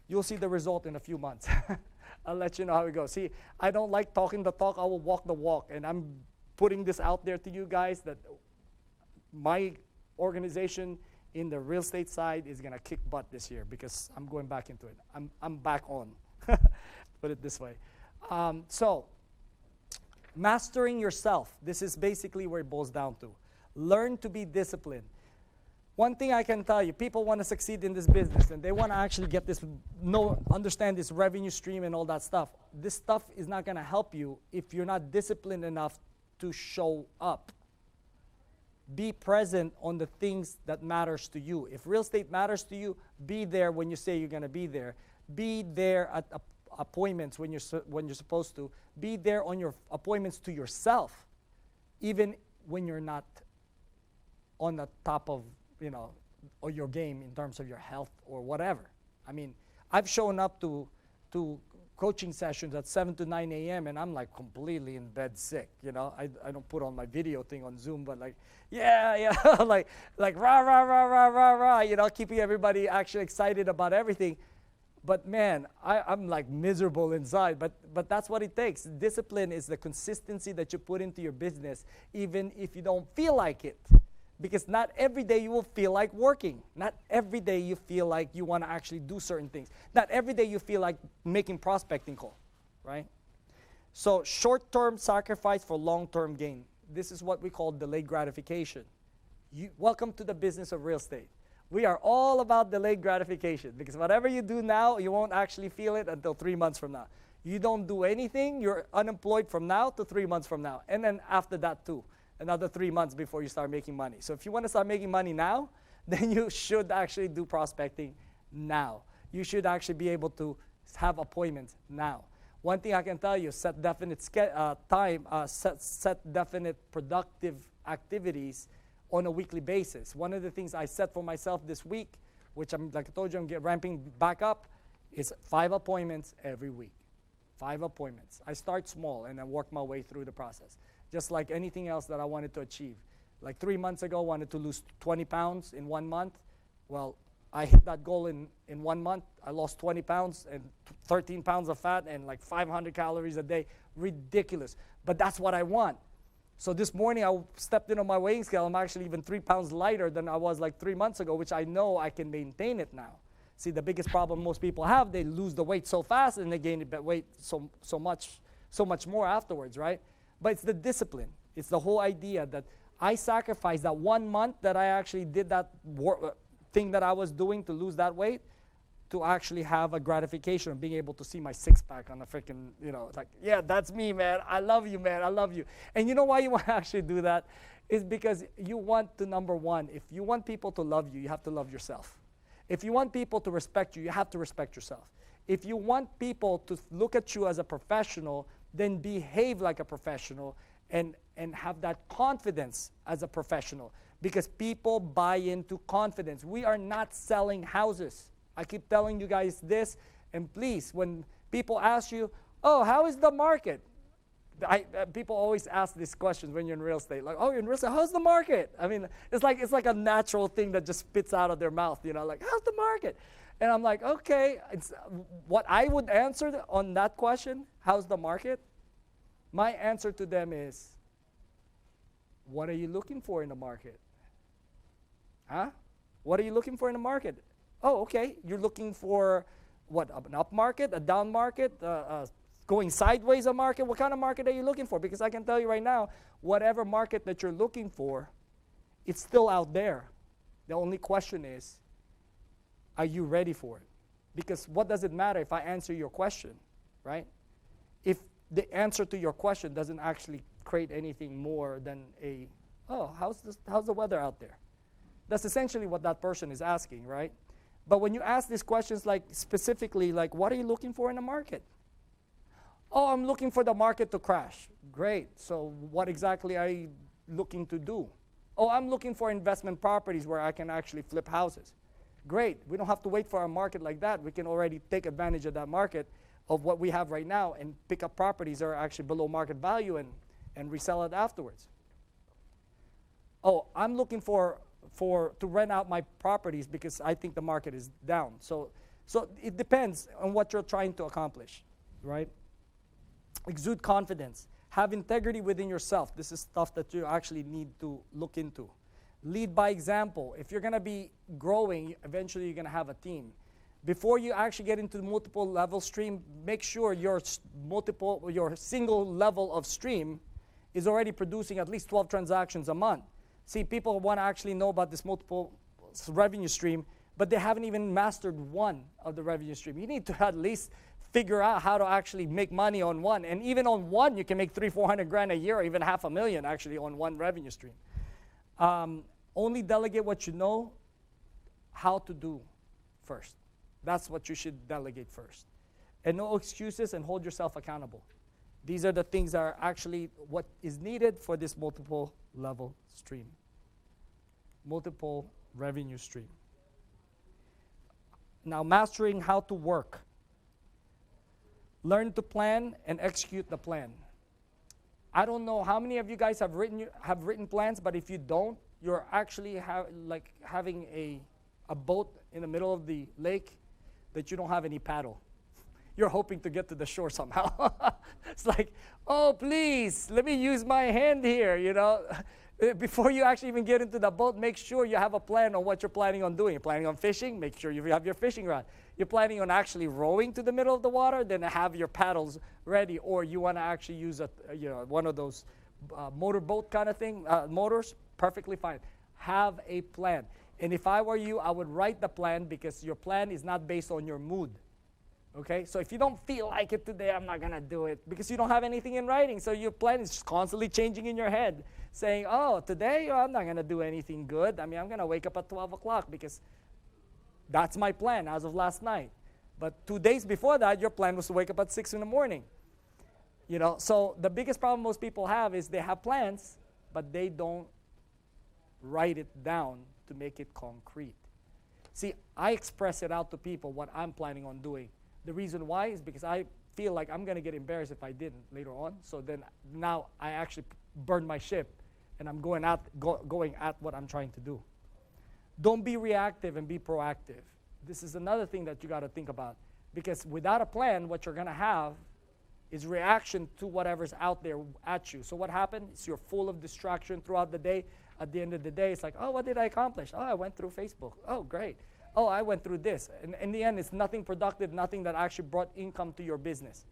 [SPEAKER 1] the result in a few months. I'll let you know how it goes. See, I don't like talking the talk. I will walk the walk. And I'm putting this out there to you guys that my organization in the real estate side is going to kick butt this year because I'm going back into it. I'm back on. Put it this way. So mastering yourself. This is basically where it boils down to. Learn to be disciplined. One thing I can tell you, people want to succeed in this business and they want to actually get this, understand this revenue stream and all that stuff. This stuff is not going to help you if you're not disciplined enough to show up. Be present on the things that matters to you. If real estate matters to you, be there when you say you're going to be there. Be there at appointments when you're supposed to. Be there on your appointments to yourself, even when you're not on the top of, or your game in terms of your health or whatever. I mean, I've shown up to coaching sessions at 7 to 9 a.m. and I'm like completely in bed sick, I don't put on my video thing on Zoom, but like, yeah, like rah, rah, rah, rah, rah, rah, keeping everybody actually excited about everything. But man, I'm like miserable inside, but that's what it takes. Discipline is the consistency that you put into your business, even if you don't feel like it. Because not every day you will feel like working. Not every day you feel like you want to actually do certain things. Not every day you feel like making prospecting call, right? So short-term sacrifice for long-term gain. This is what we call delayed gratification. Welcome to the business of real estate. We are all about delayed gratification because whatever you do now, you won't actually feel it until 3 months from now. You don't do anything, you're unemployed from now to 3 months from now. And then after that too. Another 3 months before you start making money. So if you want to start making money now, then you should actually do prospecting now. You should actually be able to have appointments now. One thing I can tell you, set definite set definite productive activities on a weekly basis. One of the things I set for myself this week, which like I told you, I'm ramping back up, is 5 appointments every week. 5 appointments. I start small and then work my way through the process. Just like anything else that I wanted to achieve. Like 3 months ago, I wanted to lose 20 pounds in 1 month. Well, I hit that goal in 1 month. I lost 20 pounds and 13 pounds of fat and like 500 calories a day. Ridiculous. But that's what I want. So this morning, I stepped in on my weighing scale. I'm actually even 3 pounds lighter than I was like 3 months ago, which I know I can maintain it now. See, the biggest problem most people have, they lose the weight so fast and they gain the weight so much more afterwards, right? But it's the discipline. It's the whole idea that I sacrificed that 1 month that I actually did that thing that I was doing to lose that weight to actually have a gratification of being able to see my six-pack on a freaking, like, yeah, that's me, man. I love you, man. I love you. And you know why you want to actually do that? Is because you want to, number one, if you want people to love you, you have to love yourself. If you want people to respect you, you have to respect yourself. If you want people to look at you as a professional, then behave like a professional and have that confidence as a professional, because people buy into confidence. We are not selling houses. I keep telling you guys this, and please, when people ask you, oh, how is the market? People always ask these questions when you're in real estate, like, oh, you're in real estate, how's the market? I mean, it's like a natural thing that just spits out of their mouth, like, how's the market? And I'm like, okay, what I would answer on that question, how's the market? My answer to them is, what are you looking for in the market? Huh? What are you looking for in the market? Oh, okay, you're looking for what, an up market, a down market, going sideways a market? What kind of market are you looking for? Because I can tell you right now, whatever market that you're looking for, it's still out there. The only question is, are you ready for it? Because what does it matter if I answer your question, right? If the answer to your question doesn't actually create anything more than how's the weather out there? That's essentially what that person is asking, right? But when you ask these questions, like specifically, like, what are you looking for in the market? Oh, I'm looking for the market to crash. Great. So what exactly are you looking to do? Oh, I'm looking for investment properties where I can actually flip houses. Great. We don't have to wait for a market like that. We can already take advantage of that market of what we have right now and pick up properties that are actually below market value and resell it afterwards. Oh, I'm looking to rent out my properties because I think the market is down. So it depends on what you're trying to accomplish, right? Exude confidence. Have integrity within yourself. This is stuff that you actually need to look into. Lead by example. If you're going to be growing, eventually you're going to have a team. Before you actually get into the multiple level stream, make sure your single level of stream is already producing at least 12 transactions a month. See, people want to actually know about this multiple revenue stream, but they haven't even mastered one of the revenue stream. You need to at least figure out how to actually make money on one. And even on one, you can make $300,000-400,000 a year, or even $500,000 actually on one revenue stream. Only delegate what you know how to do first. That's what you should delegate first. And no excuses, and hold yourself accountable. These are the things that are actually what is needed for this multiple level stream, multiple revenue stream. Now, mastering how to work. Learn to plan and execute the plan. I don't know how many of you guys have written plans, but if you don't, you're actually like having a boat in the middle of the lake that you don't have any paddle. You're hoping to get to the shore somehow. It's like, oh, please, let me use my hand here, you know. Before you actually even get into the boat, make sure you have a plan on what you're planning on doing. You're planning on fishing, make sure you have your fishing rod. You're planning on actually rowing to the middle of the water, then have your paddles ready. Or you want to actually use one of those motorboat kind of thing, motors, perfectly fine. Have a plan. And if I were you, I would write the plan, because your plan is not based on your mood. Okay, so if you don't feel like it today, I'm not going to do it, because you don't have anything in writing. So your plan is just constantly changing in your head, saying, oh, today I'm not going to do anything good. I mean, I'm going to wake up at 12 o'clock because that's my plan as of last night. But 2 days before that, your plan was to wake up at 6 in the morning. You know, so the biggest problem most people have is they have plans, but they don't write it down to make it concrete. See, I express it out to people what I'm planning on doing. The reason why is because I feel like I'm going to get embarrassed if I didn't later on. So then now I actually burn my ship, and I'm going at what I'm trying to do. Don't be reactive, and be proactive. This is another thing that you got to think about, because without a plan, what you're going to have is reaction to whatever's out there at you. So what happens? You're full of distraction throughout the day. At the end of the day, it's like, oh, what did I accomplish? Oh, I went through Facebook. Oh, great. Oh, I went through this. And in the end, it's nothing productive, nothing that actually brought income to your business.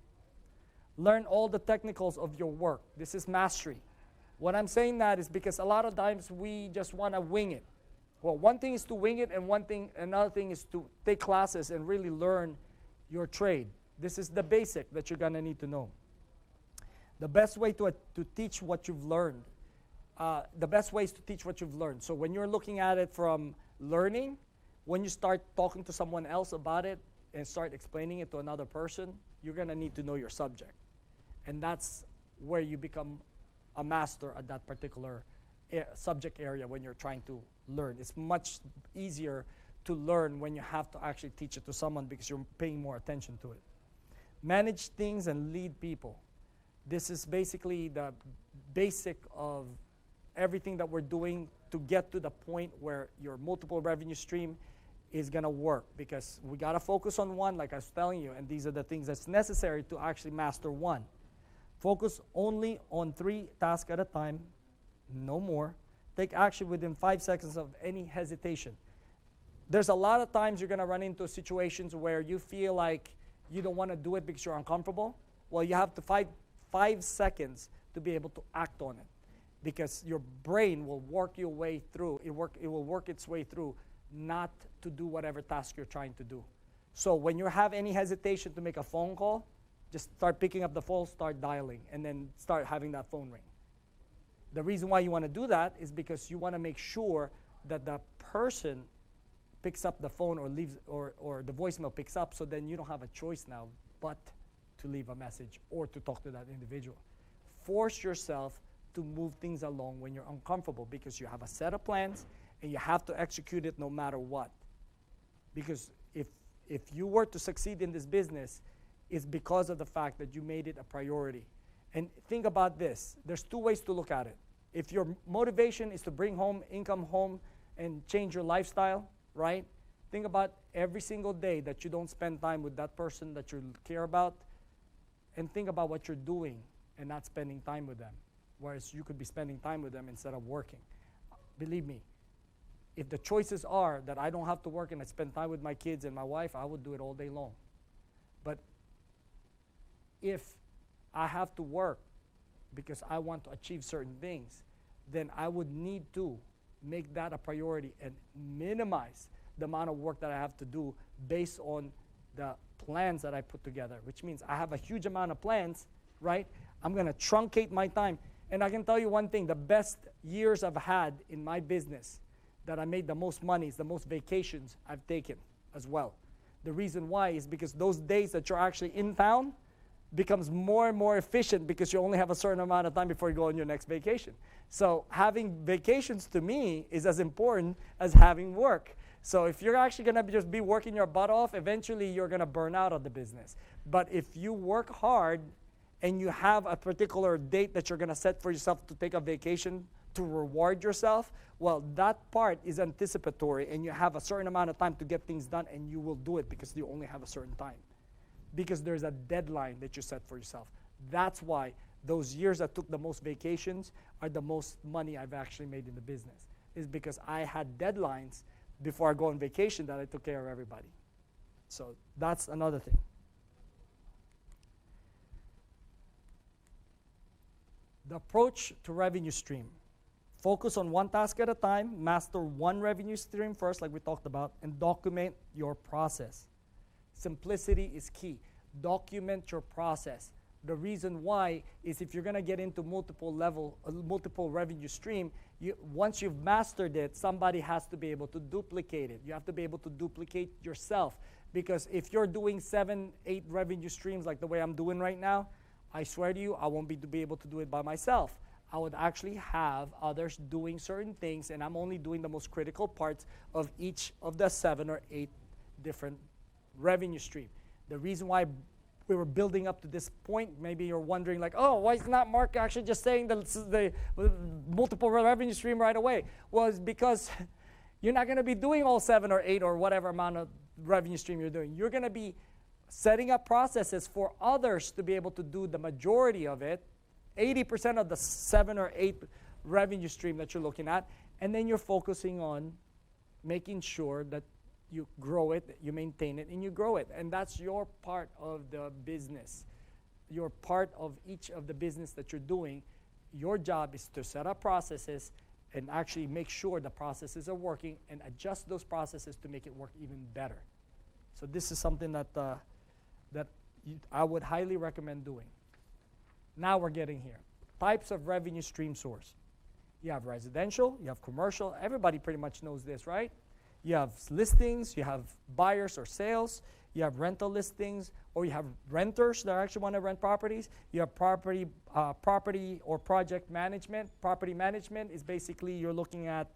[SPEAKER 1] Learn all the technicals of your work. This is mastery. What I'm saying that is because a lot of times we just want to wing it. Well, one thing is to wing it, and another thing is to take classes and really learn your trade. This is the basic that you're going to need to know. The best way to teach what you've learned. The best way is to teach what you've learned. So when you're looking at it from learning, when you start talking to someone else about it and start explaining it to another person, you're going to need to know your subject. And that's where you become a master at that particular subject area when you're trying to learn. It's much easier to learn when you have to actually teach it to someone, because you're paying more attention to it. Manage things and lead people. This is basically the basic of everything that we're doing to get to the point where your multiple revenue stream is going to work, because we got to focus on one, like I was telling you, and these are the things that's necessary to actually master one. Focus only on 3 tasks at a time, no more. Take action within 5 seconds of any hesitation. There's a lot of times you're going to run into situations where you feel like you don't want to do it because you're uncomfortable. Well, you have to fight 5 seconds to be able to act on it, because your brain will work your way through. It will work its way through not to do whatever task you're trying to do. So when you have any hesitation to make a phone call, just start picking up the phone, start dialing, and then start having that phone ring. The reason why you want to do that is because you want to make sure that the person picks up the phone or leaves, or the voicemail picks up, so then you don't have a choice now but to leave a message or to talk to that individual. Force yourself to move things along when you're uncomfortable, because you have a set of plans and you have to execute it no matter what. Because if you were to succeed in this business, it's because of the fact that you made it a priority. And think about this. There's 2 ways to look at it. If your motivation is to bring income home and change your lifestyle, right? Think about every single day that you don't spend time with that person that you care about, and think about what you're doing and not spending time with them. Whereas you could be spending time with them instead of working. Believe me, if the choices are that I don't have to work and I spend time with my kids and my wife, I would do it all day long. But if I have to work because I want to achieve certain things, then I would need to make that a priority and minimize the amount of work that I have to do based on the plans that I put together, which means I have a huge amount of plans, right? I'm going to truncate my time. And I can tell you one thing, the best years I've had in my business that I made the most money is the most vacations I've taken as well. The reason why is because those days that you're actually in town becomes more and more efficient because you only have a certain amount of time before you go on your next vacation. So having vacations to me is as important as having work. So if you're actually going to just be working your butt off, eventually you're going to burn out of the business. But if you work hard and you have a particular date that you're going to set for yourself to take a vacation to reward yourself, well, that part is anticipatory and you have a certain amount of time to get things done, and you will do it because you only have a certain time. Because there's a deadline that you set for yourself. That's why those years that took the most vacations are the most money I've actually made in the business, is because I had deadlines before I go on vacation that I took care of everybody. So that's another thing. The approach to revenue stream. Focus on one task at a time, master one revenue stream first, like we talked about, and document your process. Simplicity is key. Document your process. The reason why is if you're going to get into multiple revenue stream, once you've mastered it, somebody has to be able to duplicate it. You have to be able to duplicate yourself. Because if you're doing 7, 8 revenue streams like the way I'm doing right now, I swear to you, I won't be able to do it by myself. I would actually have others doing certain things, and I'm only doing the most critical parts of each of the 7 or 8 different revenue stream. The reason why we were building up to this point, maybe you're wondering like, oh, why is not Mark actually just saying the multiple revenue stream right away? Well, it's because you're not going to be doing all 7 or 8 or whatever amount of revenue stream you're doing. You're going to be setting up processes for others to be able to do the majority of it, 80% of the 7 or 8 revenue stream that you're looking at, and then you're focusing on making sure that you grow it, you maintain it, and you grow it. And that's your part of the business. Your part of each of the business that you're doing. Your job is to set up processes and actually make sure the processes are working and adjust those processes to make it work even better. So this is something that I would highly recommend doing. Now we're getting here. Types of revenue stream source. You have residential, you have commercial. Everybody pretty much knows this, right? You have listings, you have buyers or sales, you have rental listings, or you have renters that actually want to rent properties. You have property or project management. Property management is basically you're looking at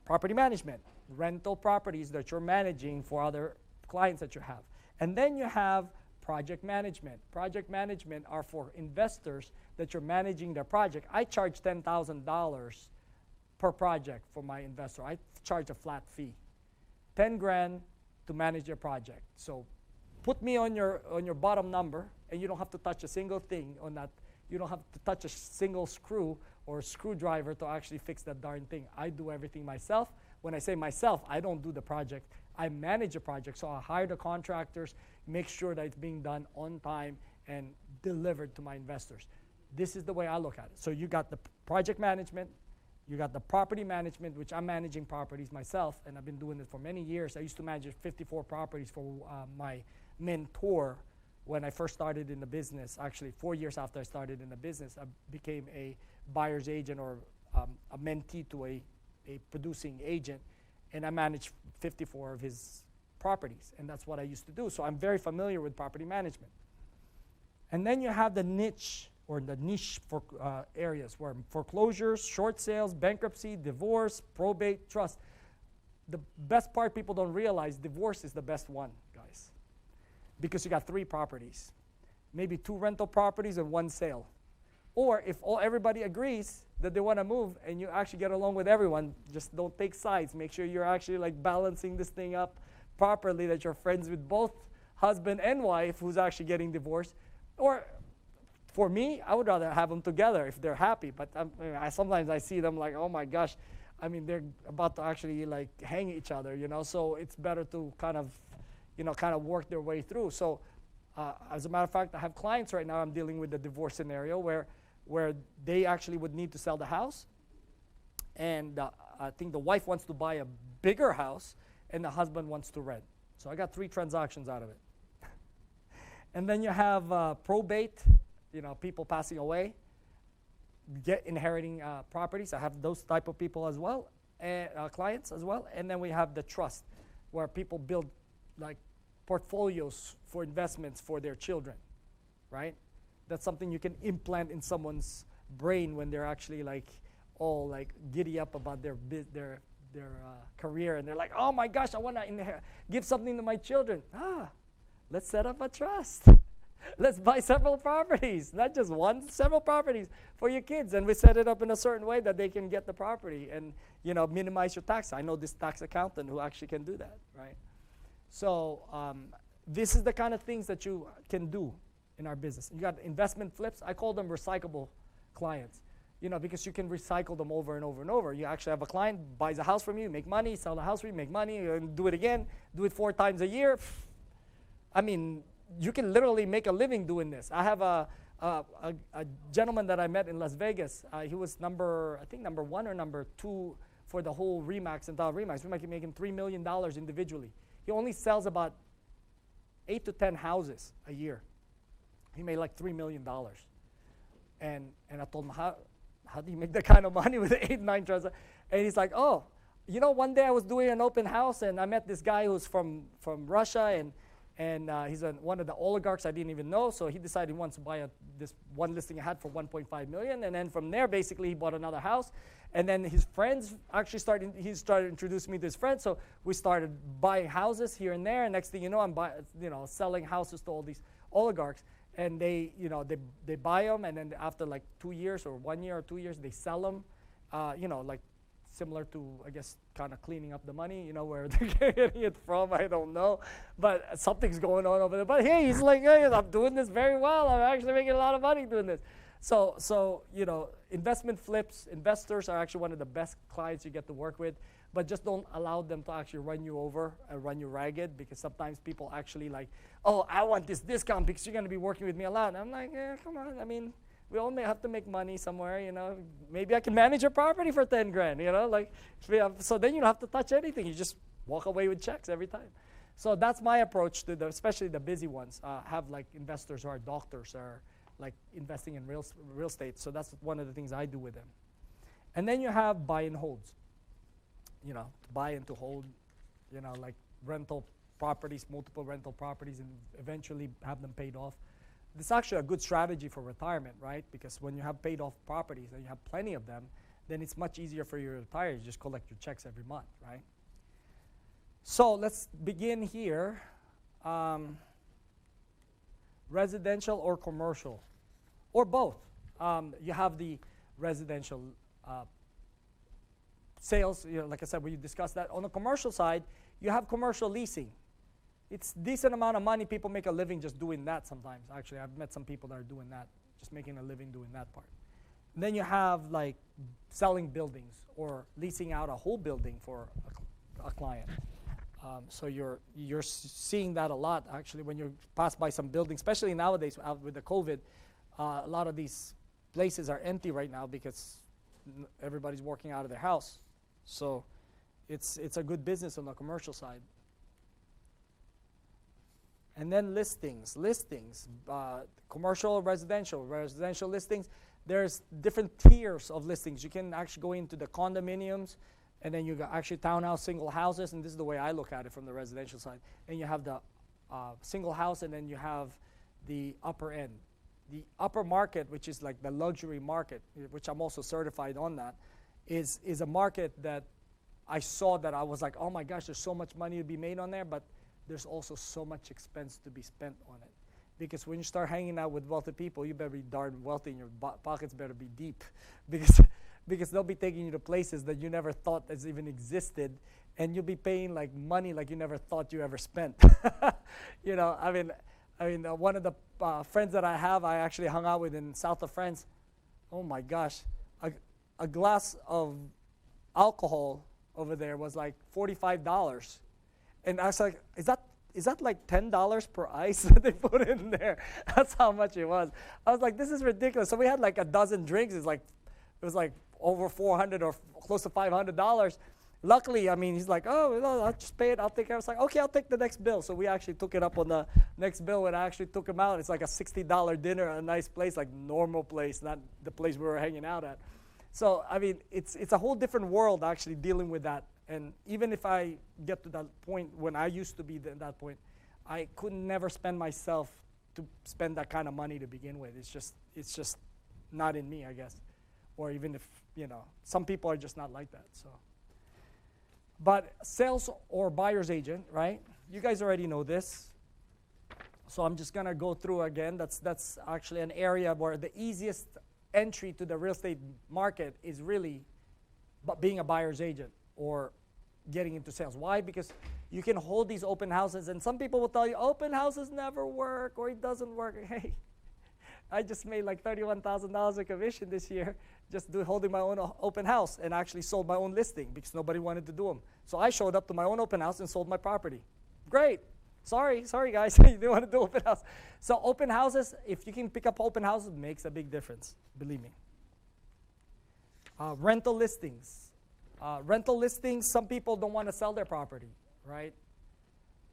[SPEAKER 1] property management, rental properties that you're managing for other clients that you have. And then you have project management. Project management are for investors that you're managing their project. I charge $10,000 per project for my investor. I charge a flat fee, 10 grand to manage your project. So put me on your bottom number, and you don't have to touch a single thing on that. You don't have to touch a single screw or screwdriver to actually fix that darn thing. I do everything myself. When I say myself, I don't do the project. I manage a project. So I hire the contractors, make sure that it's being done on time and delivered to my investors. This is the way I look at it. So you got the project management, you got the property management, which I'm managing properties myself, and I've been doing it for many years. I used to manage 54 properties for my mentor when I first started in the business. Actually, 4 years after I started in the business, I became a buyer's agent or a mentee to a producing agent, and I managed 54 of his properties, and that's what I used to do. So I'm very familiar with property management. And then you have the niche for areas where foreclosures, short sales, bankruptcy, divorce, probate, trust. The best part people don't realize, divorce is the best one, guys, because you got 3 properties, maybe 2 rental properties and 1 sale. Or if everybody agrees that they want to move and you actually get along with everyone, just don't take sides. Make sure you're actually like balancing this thing up properly, that you're friends with both husband and wife who's actually getting divorced. Or for me, I would rather have them together if they're happy. But sometimes I see them like, oh my gosh, I mean, they're about to actually like hang each other, you know. So it's better to kind of work their way through. So as a matter of fact, I have clients right now I'm dealing with the divorce scenario where they actually would need to sell the house. And I think the wife wants to buy a bigger house and the husband wants to rent. So I got 3 transactions out of it. And then you have probate, people passing away. get inheriting properties. I have those type of people as well, and clients as well. And then we have the trust, where people build like portfolios for investments for their children, right? That's something you can implant in someone's brain when they're actually like all like giddy up about their career, and they're like, oh my gosh, I want to give something to my children. Let's set up a trust. Let's buy several properties, not just one, several properties for your kids, and we set it up in a certain way that they can get the property and minimize your tax. I know this tax accountant who actually can do that, right? So this is the kind of things that you can do in our business. You got investment flips. I call them recyclable clients, because you can recycle them over and over and over. You actually have a client, buys a house from you, make money, sell the house from you, make money, and do it again, do it 4 times a year. I mean, you can literally make a living doing this. I have a gentleman that I met in Las Vegas. He was number 1 or number 2 for the whole Remax and Remax. We might be making $3 million individually. He only sells about 8 to 10 houses a year. He made like $3 million. And I told him, how do you make that kind of money with 8, 9 trucks? And he's like, one day I was doing an open house and I met this guy who's from Russia, and he's one of the oligarchs I didn't even know. So he decided he wants to buy this one listing I had for $1.5 million. And then from there, basically, he bought another house. And then his friends actually started introducing me to his friends. So we started buying houses here and there. And next thing you know, I'm selling houses to all these oligarchs. And they buy them. And then after like 2 years or 1 year or 2 years, they sell them, like similar to, I guess, kind of cleaning up the money, where they're getting it from, I don't know. But something's going on over there. But hey, he's like, hey, I'm doing this very well. I'm actually making a lot of money doing this. So investment flips, investors are actually one of the best clients you get to work with, but just don't allow them to actually run you over and run you ragged, because sometimes people actually like, oh, I want this discount because you're going to be working with me a lot. And I'm like, come on. I mean, we all may have to make money somewhere, Maybe I can manage your property for 10 grand, so then you don't have to touch anything. You just walk away with checks every time. So that's my approach to especially the busy ones. Have like investors who are doctors or like investing in real estate. So that's one of the things I do with them. And then you have buy and holds. To buy and to hold, like rental properties, multiple rental properties, and eventually have them paid off. This is actually a good strategy for retirement, right? Because when you have paid off properties and you have plenty of them, then it's much easier for you to retire. You just collect your checks every month, right? So let's begin here. Residential or commercial, or both. You have the residential sales, like I said, we discussed that. On the commercial side, you have commercial leasing. It's decent amount of money. People make a living just doing that sometimes. Actually, I've met some people that are doing that, just making a living doing that part. And then you have like selling buildings or leasing out a whole building for a client. So you're seeing that a lot, actually, when you pass by some buildings, especially nowadays with the COVID. A lot of these places are empty right now because everybody's working out of their house. So it's a good business on the commercial side. And then listings, commercial, residential listings. There's different tiers of listings. You can actually go into the condominiums, and then you got actually townhouse, single houses, and this is the way I look at it from the residential side. And you have the single house, and then you have the upper end. The upper market, which is like the luxury market, which I'm also certified on that, is a market that I saw that I was like, oh my gosh, there's so much money to be made on there, but there's also so much expense to be spent on it. Because when you start hanging out with wealthy people, you better be darn wealthy, and your pockets better be deep. Because they'll be taking you to places that you never thought has even existed, and you'll be paying like money like you never thought you ever spent. I mean, one of the friends that I have, I actually hung out with in south of France. Oh my gosh, a glass of alcohol over there was like $45. And I was like, is that like $10 per ice that they put in there? That's how much it was. I was like, this is ridiculous. So we had like a dozen drinks. It was like over $400 or close to $500. Luckily, I mean, he's like, oh, no, I'll just pay it. I'll take care. I was like, okay, I'll take the next bill. So we actually took it up on the next bill, and I actually took him out. It's like a $60 dinner at a nice place, like normal place, not the place we were hanging out at. So, I mean, it's a whole different world actually dealing with that. And even if I get to that point when I used to be at that point, I could never spend myself to spend that kind of money to begin with. It's just not in me, I guess. Or even if, some people are just not like that. So, but sales or buyer's agent, right? You guys already know this. So I'm just gonna go through again. That's actually an area where the easiest entry to the real estate market is really being a buyer's agent or getting into sales. Why? Because you can hold these open houses, and some people will tell you open houses never work or it doesn't work. Hey, I just made like $31,000 in commission this year just holding my own open house, and actually sold my own listing because nobody wanted to do them. So I showed up to my own open house and sold my property. Great. Sorry guys, you didn't want to do open house. So open houses, if you can pick up open houses, makes a big difference, believe me. Rental listings. Rental listings, some people don't want to sell their property, right?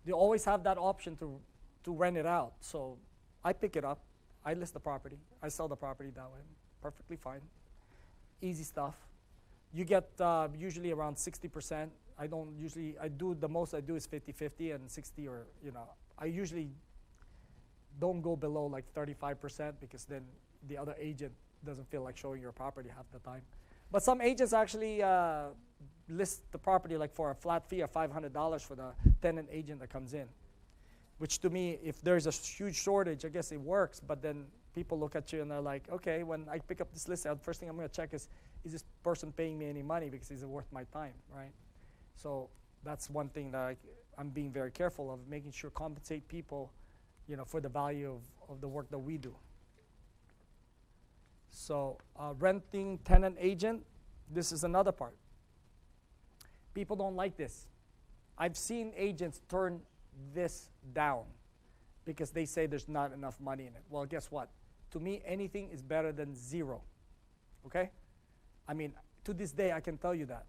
[SPEAKER 1] They always have that option to rent it out. So I pick it up, I list the property, I sell the property that way. Perfectly fine. Easy stuff. You get usually around 60%. The most I do is 50-50 and 60, or, I usually don't go below like 35% because then the other agent doesn't feel like showing your property half the time. But some agents actually list the property like for a flat fee of $500 for the tenant agent that comes in, which to me, if there's a huge shortage, I guess it works. But then people look at you and they're like, okay, when I pick up this list, the first thing I'm going to check is this person paying me any money, because is it worth my time, right? So that's one thing that I'm being very careful of, making sure compensate people, for the value of the work that we do. So renting tenant agent, this is another part. People don't like this. I've seen agents turn this down because they say there's not enough money in it. Well, guess what? To me, anything is better than zero, okay? I mean, to this day, I can tell you that.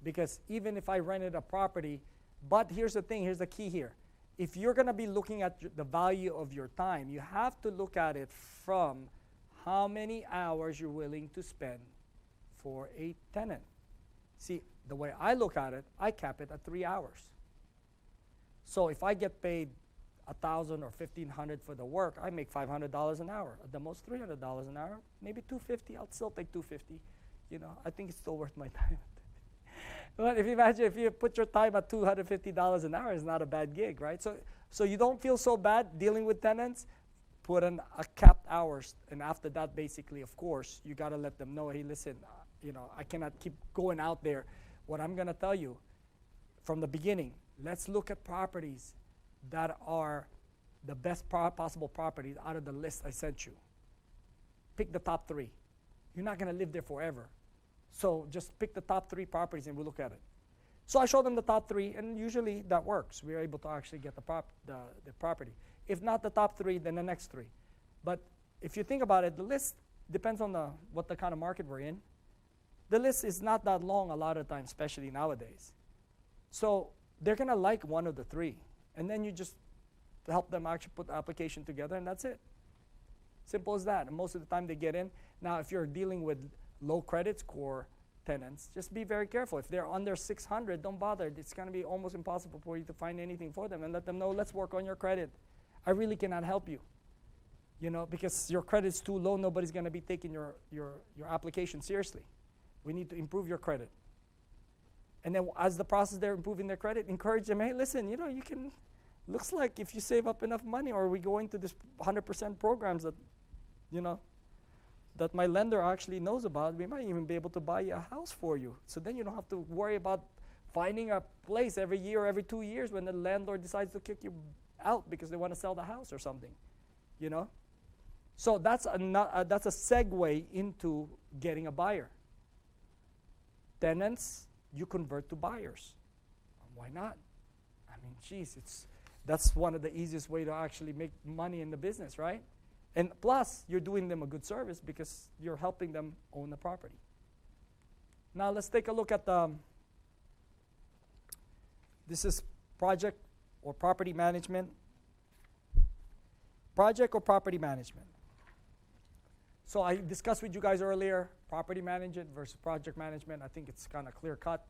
[SPEAKER 1] Because even if I rented a property, but here's the thing, here's the key here. If you're gonna be looking at the value of your time, you have to look at it from how many hours you're willing to spend for a tenant. See, the way I look at it, I cap it at 3 hours. So if I get paid $1,000 or $1,500 for the work, I make $500 an hour. At the most $300 an hour, maybe $250. I'll still take $250. I think it's still worth my time. But if you put your time at $250 an hour, it's not a bad gig, right? So you don't feel so bad dealing with tenants. Put in a capped hours, and after that, basically, of course, you got to let them know, hey, listen, I cannot keep going out there. What I'm going to tell you from the beginning, let's look at properties that are the best possible properties out of the list I sent you. Pick the top 3. You're not going to live there forever. So just pick the top 3 properties and we'll look at it. So I show them the top 3, and usually that works. We're able to actually get the property. If not the top 3, then the next 3. But if you think about it, the list depends on what the kind of market we're in. The list is not that long a lot of times, especially nowadays. So they're going to like one of the 3. And then you just help them actually put the application together, and that's it. Simple as that. And most of the time they get in. Now, if you're dealing with low credit score tenants, just be very careful. If they're under 600, don't bother. It's going to be almost impossible for you to find anything for them, and let them know, let's work on your credit. I really cannot help you, because your credit's too low. Nobody's going to be taking your application seriously. We need to improve your credit. And then as the process they're improving their credit, encourage them, hey, listen, you can, looks like if you save up enough money, or we go into this 100% programs that, that my lender actually knows about, we might even be able to buy a house for you. So then you don't have to worry about finding a place every year or every 2 years when the landlord decides to kick you out because they want to sell the house or something, So that's a segue into getting a buyer. Tenants, you convert to buyers. Why not? I mean, geez, that's one of the easiest way to actually make money in the business, right? And plus, you're doing them a good service because you're helping them own the property. Now let's take a look at This is project or property management. Project or property management. So I discussed with you guys earlier, property management versus project management. I think it's kind of clear cut.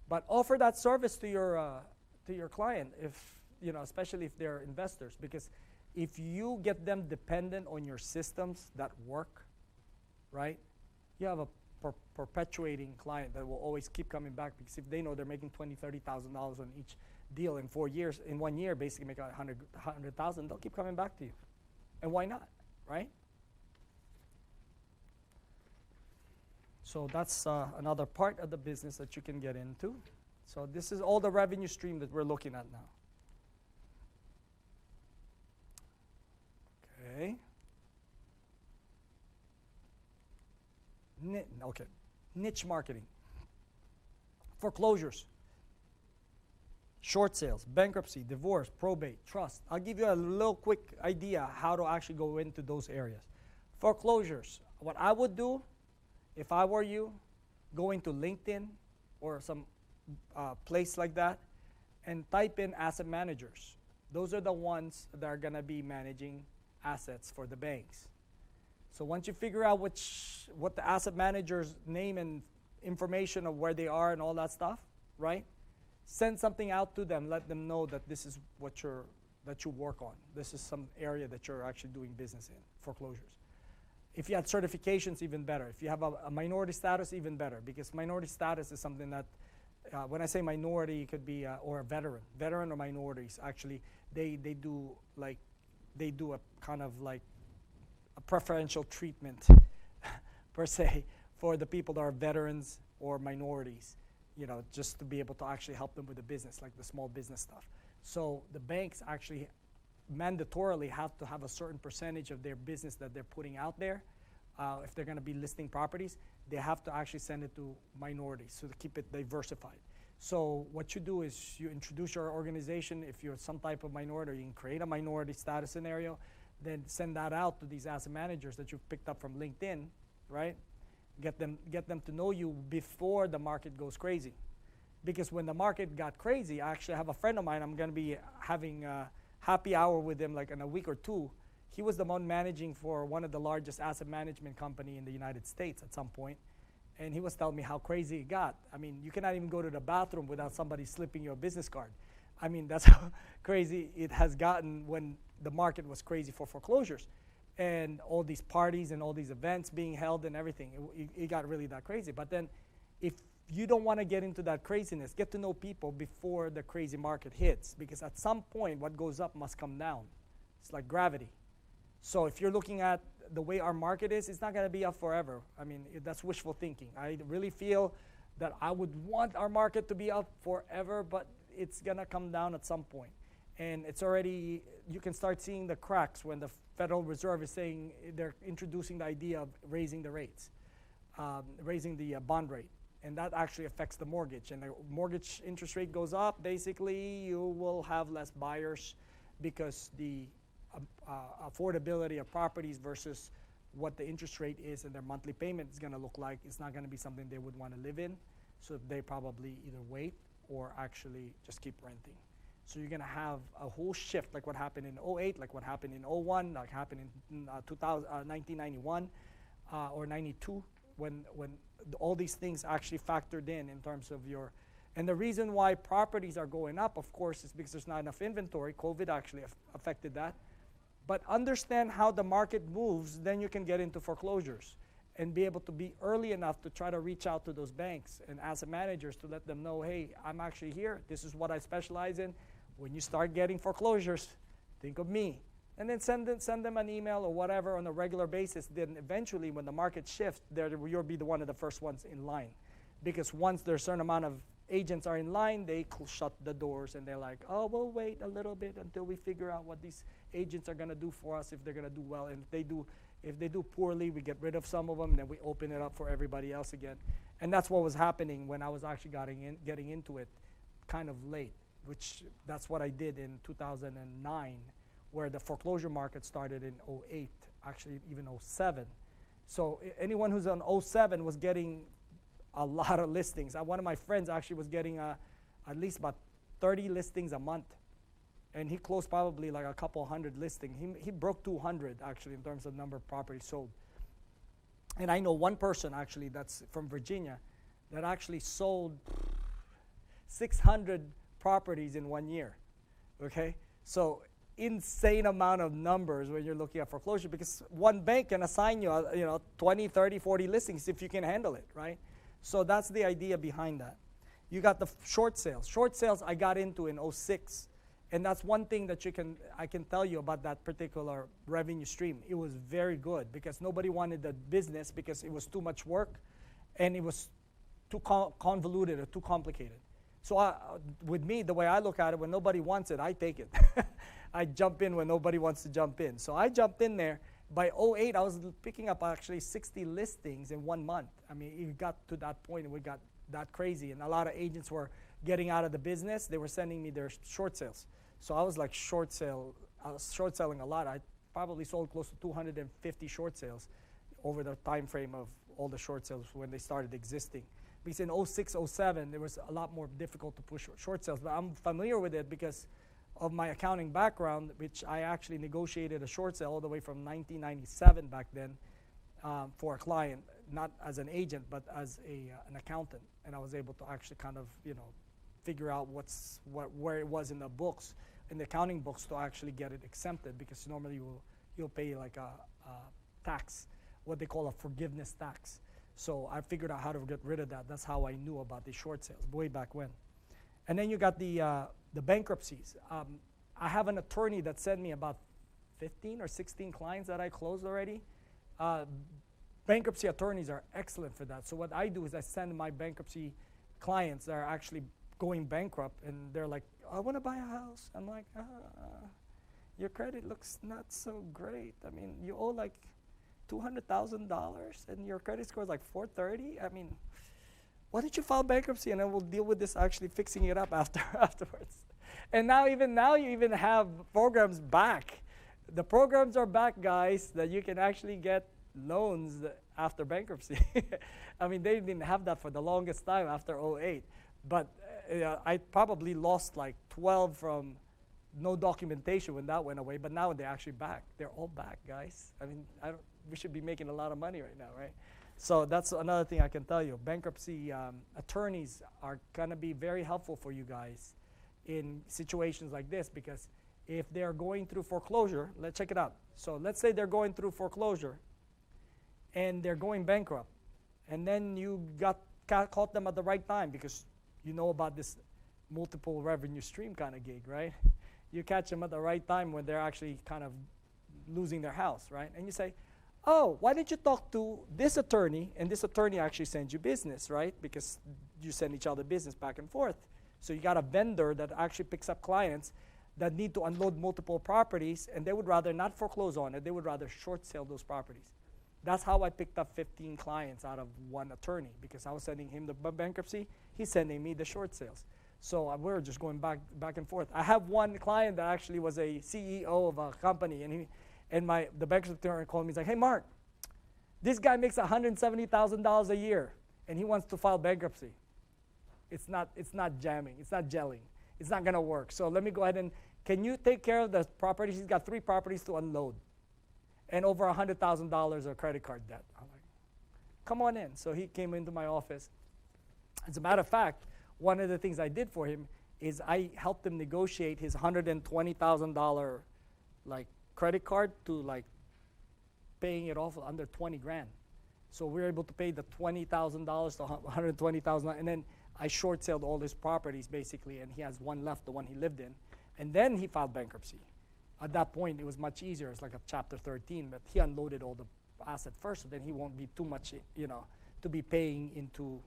[SPEAKER 1] But offer that service to your client, if you know, especially if they're investors, because if you get them dependent on your systems that work, right? You have a perpetuating client that will always keep coming back, because if they know they're making $20,000, $30,000 on each deal in 4 years, in 1 year, basically make $100,000, they'll keep coming back to you. And why not, right? So that's another part of the business that you can get into. So this is all the revenue stream that we're looking at now. Okay. Okay. Niche marketing. Foreclosures. Short sales, bankruptcy, divorce, probate, trust. I'll give you a little quick idea how to actually go into those areas. Foreclosures. What I would do, if I were you, go into LinkedIn or some place like that and type in asset managers. Those are the ones that are going to be managing assets for the banks. So once you figure out what the asset manager's name and information of where they are and all that stuff, right? Send something out to them. Let them know that this is that you work on. This is some area that you're actually doing business in, foreclosures. If you had certifications, even better. If you have a minority status, even better, because minority status is something that, when I say minority, it could be or a veteran or minorities. Actually, they do a kind of like a preferential treatment per se for the people that are veterans or minorities. You know, just to be able to actually help them with the business, like the small business stuff. So the banks actually mandatorily have to have a certain percentage of their business that they're putting out there. If they're going to be listing properties, they have to actually send it to minorities so to keep it diversified. So what you do is you introduce your organization. If you're some type of minority, you can create a minority status scenario, then send that out to these asset managers that you've picked up from LinkedIn, right? Get them to know you before the market goes crazy. Because when the market got crazy, I actually have a friend of mine, I'm going to be having a happy hour with him like in a week or two. He was the one managing for one of the largest asset management company in the United States at some point. And he was telling me how crazy it got. I mean, you cannot even go to the bathroom without somebody slipping you a business card. I mean, that's how crazy it has gotten when the market was crazy for foreclosures. And all these parties and all these events being held and everything, it got really that crazy. But then if you don't want to get into that craziness, get to know people before the crazy market hits, because at some point what goes up must come down. It's like gravity. So if you're looking at the way our market is, it's not going to be up forever. I mean, that's wishful thinking. I really feel that I would want our market to be up forever, but it's going to come down at some point. And it's already, you can start seeing the cracks when the Federal Reserve is saying they're introducing the idea of raising the rates, raising the bond rate. And that actually affects the mortgage. And the mortgage interest rate goes up, basically you will have less buyers because the affordability of properties versus what the interest rate is and their monthly payment is going to look like, it's not going to be something they would want to live in. So they probably either wait or actually just keep renting. So you're going to have a whole shift, like what happened in 08, like what happened in 01, like happened in 1991 or 92, when all these things actually factored in terms of your. And the reason why properties are going up, of course, is because there's not enough inventory. COVID actually affected that. But understand how the market moves, then you can get into foreclosures and be able to be early enough to try to reach out to those banks and asset managers to let them know, hey, I'm actually here. This is what I specialize in. When you start getting foreclosures, think of me. And then send them an email or whatever on a regular basis. Then eventually when the market shifts, you'll be one of the first ones in line. Because once there's a certain amount of agents are in line, they shut the doors and they're like, oh, we'll wait a little bit until we figure out what these agents are going to do for us, if they're going to do well. And if they do poorly, we get rid of some of them, and then we open it up for everybody else again. And that's what was happening when I was actually getting into it kind of late, which that's what I did in 2009, where the foreclosure market started in 08, actually even 07. So anyone who's on 07 was getting a lot of listings. One of my friends actually was getting at least about 30 listings a month. And he closed probably like a couple hundred listings. He broke 200 actually in terms of number of properties sold. And I know one person actually that's from Virginia that actually sold 600 properties in 1 year. Okay? So insane amount of numbers when you're looking at foreclosure, because one bank can assign you, 20, 30, 40 listings if you can handle it, right? So that's the idea behind that. You got the short sales. Short sales I got into in 06. And that's one thing that I can tell you about that particular revenue stream. It was very good because nobody wanted the business because it was too much work and it was too convoluted or too complicated. So with me, the way I look at it, when nobody wants it, I take it. I jump in when nobody wants to jump in. So I jumped in there. By 08, I was picking up actually 60 listings in 1 month. I mean, it got to that point and we got that crazy. And a lot of agents were getting out of the business. They were sending me their short sales. So I was like I was short selling a lot. I probably sold close to 250 short sales over the time frame of all the short sales when they started existing. Because in 06, 07, it was a lot more difficult to push short sales. But I'm familiar with it because of my accounting background, which I actually negotiated a short sale all the way from 1997 back then for a client, not as an agent, but as an accountant. And I was able to actually kind of, figure out where it was in the books, in the accounting books, to actually get it exempted, because normally you'll pay like a tax, what they call a forgiveness tax. So I figured out how to get rid of that. That's how I knew about the short sales way back when. And then you got the bankruptcies. I have an attorney that sent me about 15 or 16 clients that I closed already. Bankruptcy attorneys are excellent for that. So what I do is I send my bankruptcy clients that are actually going bankrupt, and they're like, I want to buy a house. I'm like, your credit looks not so great. I mean, you owe like $200,000 and your credit score is like 430. I mean, why don't you file bankruptcy and then we'll deal with this actually fixing it up afterwards. And now you even have programs back. The programs are back, guys, that you can actually get loans after bankruptcy. I mean, they didn't have that for the longest time after 08. But I probably lost like 12 from no documentation when that went away. But now they're actually back. They're all back, guys. I mean, we should be making a lot of money right now, right? So that's another thing I can tell you. Bankruptcy attorneys are going to be very helpful for you guys in situations like this, because if they're going through foreclosure, let's check it out. So let's say they're going through foreclosure and they're going bankrupt, and then you caught them at the right time because you know about this multiple revenue stream kind of gig, right? You catch them at the right time when they're actually kind of losing their house, right? And you say, oh, why didn't you talk to this attorney? And this attorney actually sends you business, right? Because you send each other business back and forth. So you got a vendor that actually picks up clients that need to unload multiple properties, and they would rather not foreclose on it. They would rather short sale those properties. That's how I picked up 15 clients out of one attorney, because I was sending him the bankruptcy. He's sending me the short sales. So we were just going back and forth. I have one client that actually was a CEO of a company, and the bankruptcy attorney called me. He's like, hey, Mark, this guy makes $170,000 a year, and he wants to file bankruptcy. It's not jamming. It's not gelling. It's not going to work. So let me go ahead and, can you take care of the properties? He's got 3 properties to unload and over $100,000 of credit card debt. I'm like, come on in. So he came into my office. As a matter of fact, one of the things I did for him is I helped him negotiate his $120,000 like credit card to like paying it off under 20 grand. So we were able to pay the $20,000 to $120,000, and then I short sold all his properties basically, and he has one left, the one he lived in, and then he filed bankruptcy. At that point, it was much easier. It's like a Chapter 13, but he unloaded all the asset first, so then he won't be too much, to be paying into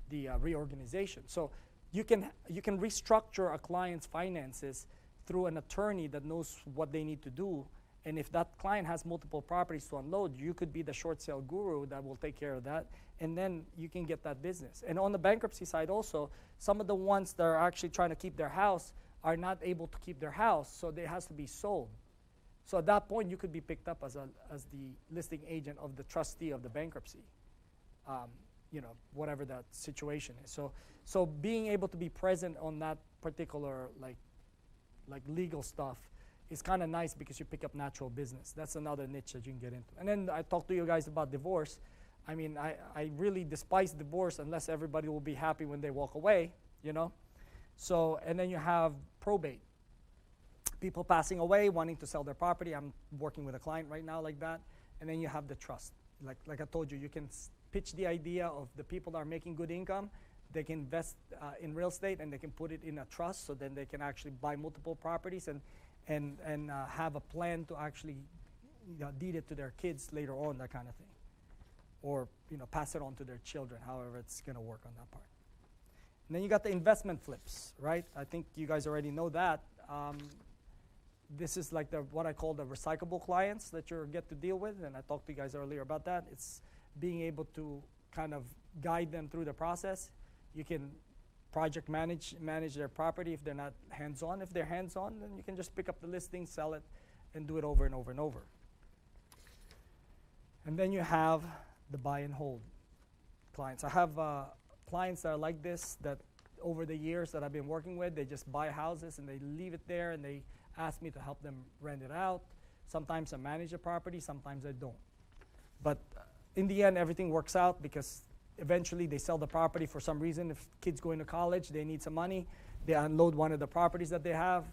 [SPEAKER 1] the reorganization. So you can restructure a client's finances through an attorney that knows what they need to do. And if that client has multiple properties to unload, you could be the short sale guru that will take care of that, and then you can get that business. And on the bankruptcy side also, some of the ones that are actually trying to keep their house are not able to keep their house, so it has to be sold. So at that point, you could be picked up as the listing agent of the trustee of the bankruptcy, whatever that situation is. So being able to be present on that particular like legal stuff is kind of nice because you pick up natural business. That's another niche that you can get into. And then I talked to you guys about divorce. I mean, I really despise divorce unless everybody will be happy when they walk away, you know? So, and then you have probate. People passing away, wanting to sell their property. I'm working with a client right now like that. And then you have the trust. Like I told you, you can pitch the idea of the people that are making good income. They can invest in real estate and they can put it in a trust, so then they can actually buy multiple properties and have a plan to actually deed it to their kids later on, that kind of thing. Or pass it on to their children, however it's going to work on that part. And then you got the investment flips, right? I think you guys already know that. This is like what I call the recyclable clients that you get to deal with, and I talked to you guys earlier about that. It's being able to kind of guide them through the process. You can project manage their property if they're not hands-on. If they're hands-on, then you can just pick up the listing, sell it, and do it over and over and over. And then you have the buy and hold clients. I have clients that are like this, that over the years that I've been working with, they just buy houses and they leave it there and they ask me to help them rent it out. Sometimes I manage the property, sometimes I don't. But in the end, everything works out because eventually they sell the property for some reason. If kids going to college, they need some money, they unload one of the properties that they have.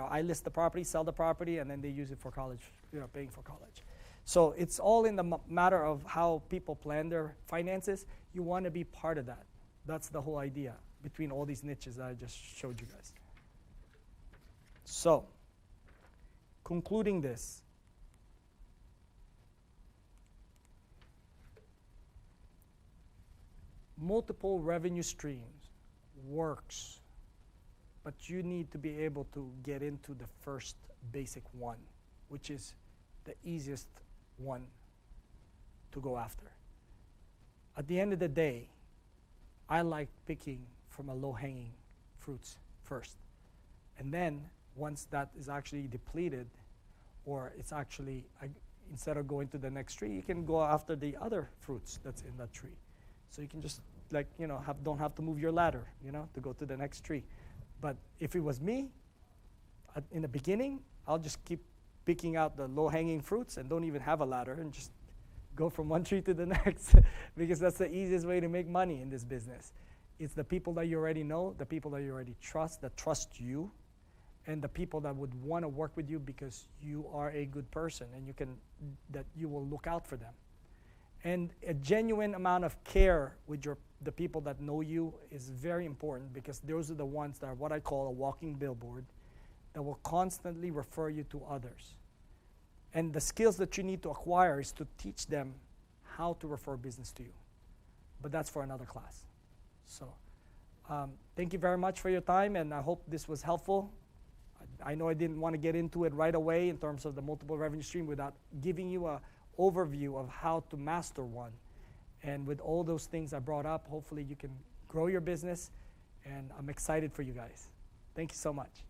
[SPEAKER 1] I list the property, sell the property, and then they use it for college, paying for college. So it's all in the matter of how people plan their finances. You want to be part of that. That's the whole idea between all these niches that I just showed you guys. So, concluding this, multiple revenue streams works, but you need to be able to get into the first basic one, which is the easiest one to go after. At the end of the day, I like picking from a low-hanging fruits first. And then once that is actually depleted, or it's actually, instead of going to the next tree, you can go after the other fruits that's in that tree. So you can just don't have to move your ladder, to go to the next tree. But if it was me, in the beginning, I'll just keep picking out the low-hanging fruits and don't even have a ladder and just go from one tree to the next because that's the easiest way to make money in this business. It's the people that you already know, the people that you already trust, that trust you, and the people that would want to work with you because you are a good person and that you will look out for them. And a genuine amount of care with the people that know you is very important, because those are the ones that are what I call a walking billboard that will constantly refer you to others. And the skills that you need to acquire is to teach them how to refer business to you. But that's for another class. So thank you very much for your time, and I hope this was helpful. I know I didn't want to get into it right away in terms of the multiple revenue stream without giving you an overview of how to master one. And with all those things I brought up, hopefully you can grow your business, and I'm excited for you guys. Thank you so much.